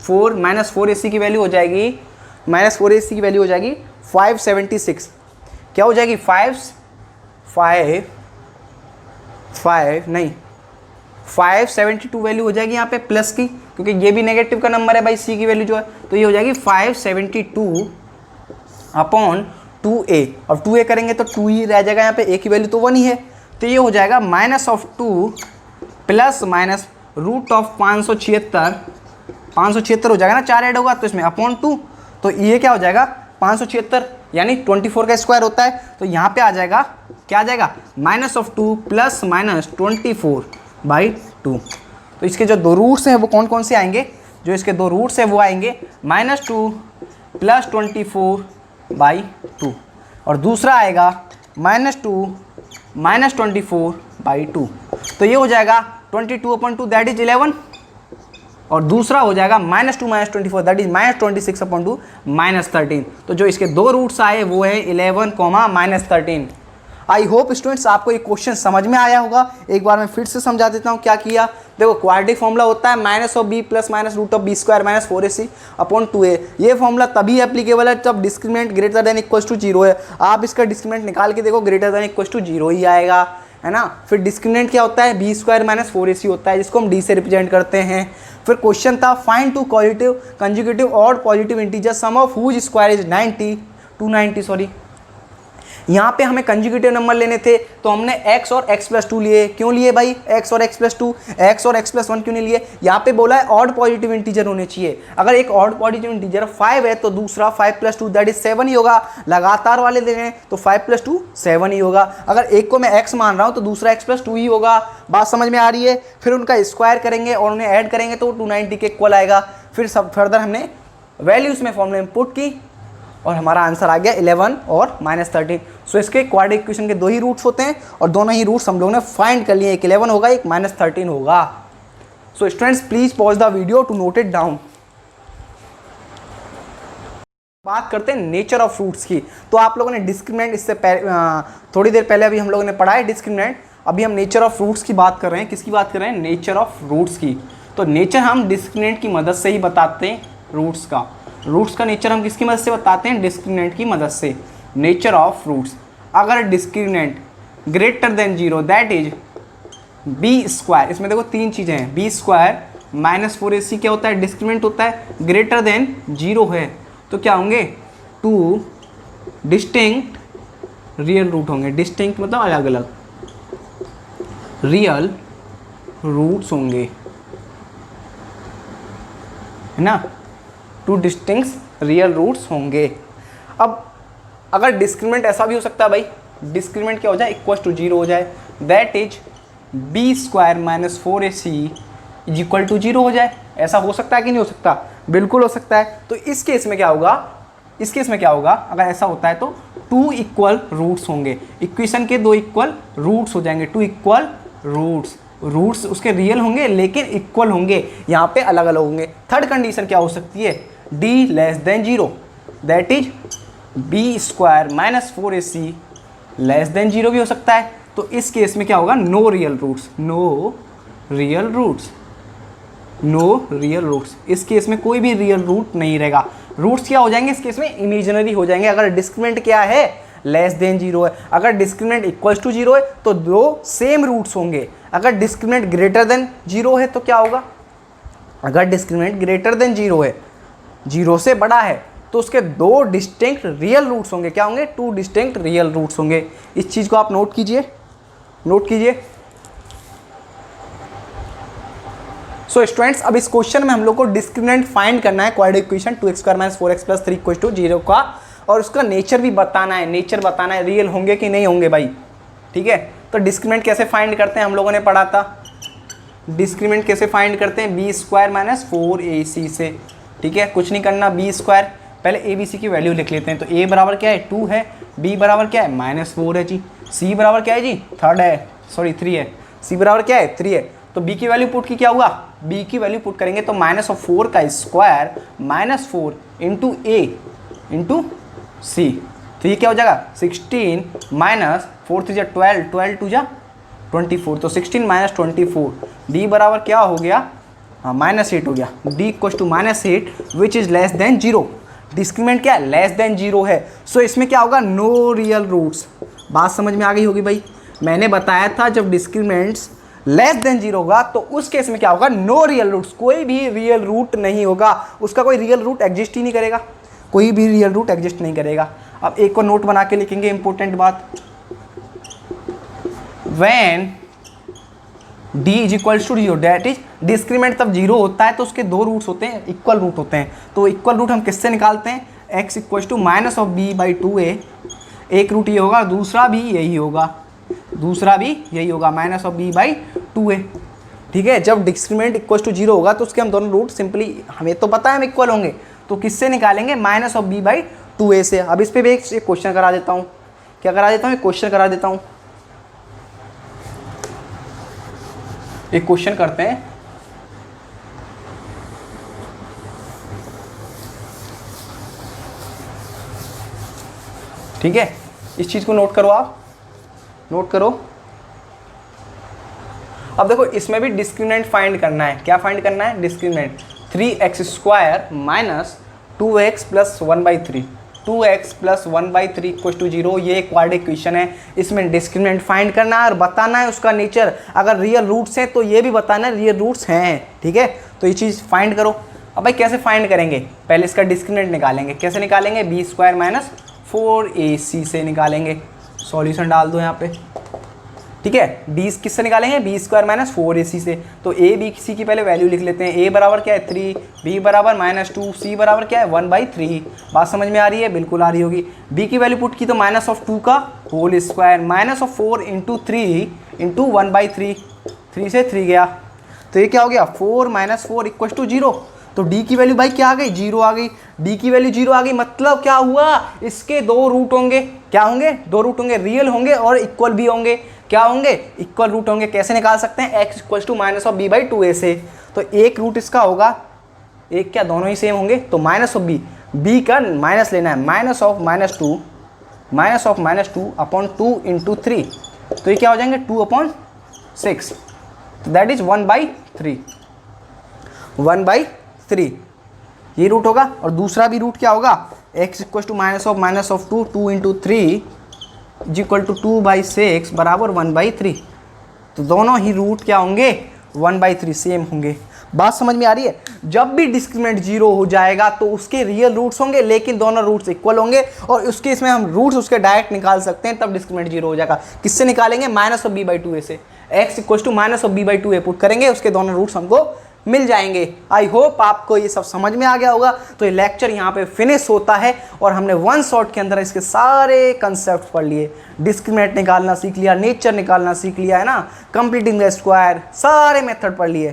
4 माइनस 4ac की वैल्यू हो जाएगी, माइनस 4ac की वैल्यू हो जाएगी 576। क्या हो जाएगी 572 वैल्यू हो जाएगी यहाँ पे प्लस की, क्योंकि ये भी नेगेटिव का नंबर है भाई, सी की वैल्यू जो है, तो ये हो जाएगी 572 अपॉन 2a। और 2a करेंगे तो 2 ही रह जाएगा यहाँ पे, a की वैल्यू तो 1 ही है, तो ये हो जाएगा minus of 2 plus minus root of 576 हो जाएगा ना, 4 ऐड होगा तो इसमें अपॉन 2, तो ये क्या हो जाएगा 576 यानी 24 का स्क्वायर होता है। तो यहाँ पे आ जाएगा, क्या आ जाएगा माइनस ऑफ 2 प्लस माइनस 24/2। तो इसके जो 2 रूट्स हैं वो कौन कौन से आएंगे, जो इसके 2 रूट्स हैं वो आएंगे -2 प्लस 24/2 और दूसरा आएगा -2 माइनस 24/2। तो ये हो जाएगा 22/2 दैट इज 11 और दूसरा हो जाएगा -2 माइनस 24 दैट इज -26/2 -13। तो जो इसके 2 रूट्स आए वो है 11, -13। आई होप स्टूडेंट्स आपको ये क्वेश्चन समझ में आया होगा। एक बार मैं फिर से समझा देता हूँ क्या किया। देखो क्वाड्रेटिक फॉर्मूला होता है minus of b plus minus root of b square minus 4ac upon 2a। ये फॉर्मूला तभी एप्लीकेबल है जब discriminant greater than equal to 0 है। आप इसका डिस्क्रिमिनेंट निकाल के देखो, ग्रेटर देन इक्वल टू 0 ही आएगा, है ना। फिर डिस्क्रिमिनेंट क्या होता है, बी स्क्वायर माइनस 4ac होता है, जिसको हम डी से रिप्रेजेंट करते हैं। फिर क्वेश्चन था फाइंड 2 पॉजिटिव कंजुगेटिव और positive integer sum of whose square is 290। यहाँ पे हमें कंजुगेटिव नंबर लेने थे तो हमने x और x+2 लिए। क्यों लिए भाई x और x+2, x और x+1 क्यों नहीं लिए? यहाँ पे बोला है ऑड पॉजिटिव इंटीजर होने चाहिए। अगर एक ऑड पॉजिटिव इंटीजर 5 है तो दूसरा 5+2 दैट इज 7 ही होगा। लगातार वाले ले रहे हैं तो 5+2 7 ही होगा। अगर एक को मैं x मान रहा हूँ तो दूसरा x+2 ही होगा। बात समझ में आ रही है? फिर उनका स्क्वायर करेंगे और उन्हें ऐड करेंगे तो 290 के इक्वल आएगा। फिर सब फर्दर हमने वैल्यूज में फॉर्मूले में पुट की और हमारा आंसर आ गया 11 और -13। सो इसके क्वाड्रेटिक इक्वेशन के 2 ही रूट्स होते हैं और दोनों ही रूट्स हम लोगों ने फाइंड कर लिए। एक 11 होगा, एक -13 होगा। So students please pause the video to note it down. बात करते हैं नेचर ऑफ फ्रूट्स की। तो आप लोगों ने डिस्क्रिमिनेंट इससे थोड़ी देर पहले अभी हम लोगों ने पढ़ा है डिस्क्रिमिनेंट। अभी हम नेचर ऑफ फ्रूट्स की बात कर रहे हैं। किसकी बात कर रहे हैं? नेचर ऑफ फ्रूट्स की। तो नेचर हम डिस्क्रिमिनेंट की मदद से ही बताते हैं रूट्स का। रूट्स का नेचर हम किसकी मदद से बताते हैं? डिस्क्रिमिनेंट की मदद से। नेचर ऑफ फ्रूट्स, अगर discriminant greater than 0 that is b square. इसमें देखो 3 चीज़ें हैं, बी स्क्वायर माइनस 4ac क्या होता है? डिस्क्रिमिनेंट होता है। ग्रेटर देन 0 है तो क्या होंगे? 2 डिस्टिंक्ट रियल रूट होंगे। डिस्टिंक्ट मतलब अलग अलग, रियल रूट्स होंगे, है ना। 2 डिस्टिंक्ट रियल रूट्स होंगे। अब अगर डिस्क्रिमिनेंट ऐसा भी हो सकता है भाई, डिस्क्रिमिनेंट क्या हो जाए? इक्वल टू 0 हो जाए that is b square minus 4ac is equal to 0 हो जाए। ऐसा हो सकता है कि नहीं हो सकता? बिल्कुल हो सकता है। तो इस केस में क्या होगा? इस केस में क्या होगा अगर ऐसा होता है तो 2 इक्वल रूट्स होंगे। इक्वेशन के 2 इक्वल रूट्स हो जाएंगे। 2 इक्वल रूट्स उसके रियल होंगे लेकिन इक्वल होंगे, यहाँ पे अलग अलग होंगे। थर्ड कंडीशन क्या हो सकती है? d less than 0 that is b square minus 4ac less than 0 भी हो सकता है। तो इस केस में क्या होगा? No real roots. No real roots. इस केस में कोई भी रियल रूट नहीं रहेगा। रूट्स क्या हो जाएंगे इस केस में? इमेजिनरी हो जाएंगे। अगर डिस्क्रिमिनेंट क्या है? लेस देन 0 है। अगर डिस्क्रिमिनेंट इक्वल्स टू 0 है तो 2 सेम रूट्स होंगे। अगर डिस्क्रिमिनेंट ग्रेटर देन 0 है तो क्या होगा? अगर डिस्क्रिमिनेंट ग्रेटर देन 0 है, 0 से बड़ा है, तो उसके 2 डिस्टिंक्ट रियल रूट्स होंगे। क्या होंगे? 2 डिस्टिंक्ट रियल रूट्स होंगे। इस चीज़ को आप नोट कीजिए। सो स्टूडेंट्स अब इस क्वेश्चन में हम लोग को डिस्क्रिमिनेंट फाइंड करना है क्वाड्रेटिक इक्वेशन 2x² - 4x + 3 = 0 का, और उसका नेचर भी बताना है, नेचर बताना है रियल होंगे कि नहीं होंगे भाई, ठीक है। तो डिस्क्रिमिनेंट कैसे फाइंड करते हैं हम लोगों ने पढ़ा था, डिस्क्रिमिनेंट कैसे फाइंड करते हैं b² - 4ac से, ठीक है। कुछ नहीं करना, b², पहले a b c की वैल्यू लिख लेते हैं। तो a बराबर क्या है 2 है, b बराबर क्या है -4 है जी, c बराबर क्या है जी 3 है, c बराबर क्या है 3 है। तो b की वैल्यू पुट की क्या हुआ, b की वैल्यू पुट करेंगे तो -4 का square -4 into a into c, तो ये क्या हो जाएगा 16 -4 3 12 12 2 24, तो 16 - 24, d बराबर क्या हो गया, हाँ -8 हो गया, d = -8 which is less than 0। Discriminant क्या है, लेस देन 0 है। सो इसमें क्या होगा, नो रियल रूट्स। बात समझ में आ गई होगी भाई, मैंने बताया था जब डिस्क्रिमिनेंट्स लेस देन 0 होगा तो उस केस में क्या होगा, नो रियल रूट्स, कोई भी रियल रूट नहीं होगा, उसका कोई रियल रूट एग्जिस्ट ही नहीं करेगा, कोई भी रियल रूट एग्जिस्ट नहीं करेगा। अब एक को नोट बना के लिखेंगे, इंपॉर्टेंट बात, when d = 0 that is discriminant तब 0 होता है तो उसके दो रूट्स होते हैं, इक्वल रूट होते हैं। तो इक्वल रूट हम किससे निकालते हैं, x = -b/2a, एक रूट ये होगा, दूसरा भी यही होगा, दूसरा भी यही होगा -b/2a, ठीक है। जब डिस्क्रिमिनेंट = 0 होगा तो उसके हम दोनों रूट सिंपली, हमें तो पता है हम इक्वल होंगे, तो किससे निकालेंगे, -b/2a से। अब इस पर भी एक क्वेश्चन करा देता हूँ, क्या करा देता हूँ, एक क्वेश्चन करा देता हूँ, एक क्वेश्चन करते हैं। ठीक है, इस चीज को नोट करो, आप नोट करो। अब देखो इसमें भी डिस्क्रिमिनेंट फाइंड करना है, क्या फाइंड करना है, डिस्क्रिमिनेंट 3x² - 2x + 1/3, 2x + 1/3 = 0, ये क्वाड्रेटिक इक्वेशन है। इसमें डिस्क्रिमिनेंट फाइंड करना है और बताना है उसका नेचर, अगर रियल रूट्स हैं तो ये भी बताना है रियल रूट्स हैं, ठीक है। तो ये चीज़ फाइंड करो। अब भाई कैसे फाइंड करेंगे, पहले इसका डिस्क्रिमिनेंट निकालेंगे, कैसे निकालेंगे, b² - 4ac से निकालेंगे। सॉल्यूशन डाल दो यहाँ पे, ठीक है। d किससे निकालेंगे, b² - 4ac से। तो a b c की पहले वैल्यू लिख लेते हैं, a बराबर क्या है 3, b बराबर -2, c बराबर क्या है 1/3। बात समझ में आ रही है, बिल्कुल आ रही होगी। b की वैल्यू पुट की तो -2 का होल स्क्वायर -4 × 3 × 1/3, 3 से 3 गया, तो ये क्या हो गया 4 - 4 = 0। तो d की वैल्यू भाई क्या आ गई, 0 आ गई। d की वैल्यू 0 आ गई, मतलब क्या हुआ, इसके दो रूट होंगे, क्या होंगे, दो रूट होंगे, रियल होंगे और इक्वल भी होंगे, क्या होंगे, इक्वल रूट होंगे। कैसे निकाल सकते हैं, x = -b/2a से। तो एक रूट इसका होगा, एक क्या, दोनों ही सेम होंगे, तो -b, b का माइनस लेना है, -2 /2 × 3, तो ये क्या हो जाएंगे 2/6, दैट इज 1/3, 1/3 ये रूट होगा। और दूसरा भी रूट क्या होगा, x = -2 2 × 3 = 2/6 बराबर 1/3, तो दोनों ही रूट क्या होंगे 1/3 सेम होंगे। बात समझ में आ रही है, जब भी डिस्क्रिमिनेंट 0 हो जाएगा तो उसके रियल रूट्स होंगे लेकिन दोनों रूट्स इक्वल होंगे, और उसके इसमें हम रूट्स उसके डायरेक्ट निकाल सकते हैं, तब डिस्क्रिमिनेंट 0 हो जाएगा। किससे निकालेंगे, -b/2a से। x = -b/2a पुट करेंगे, उसके दोनों रूट्स हमको मिल जाएंगे। आई होप आपको ये सब समझ में आ गया होगा। तो ये लेक्चर यहाँ पे फिनिश होता है और हमने वन शॉट के अंदर इसके सारे कंसेप्ट पढ़ लिए, डिस्क्रिमिनेंट निकालना सीख लिया, नेचर निकालना सीख लिया है ना, कंप्लीटिंग द स्क्वायर, सारे मेथड पढ़ लिए।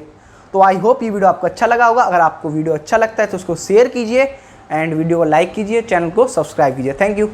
तो आई होप ये वीडियो आपको अच्छा लगा होगा। अगर आपको वीडियो अच्छा लगता है तो उसको शेयर कीजिए एंड वीडियो को लाइक कीजिए, चैनल को सब्सक्राइब कीजिए। Thank you.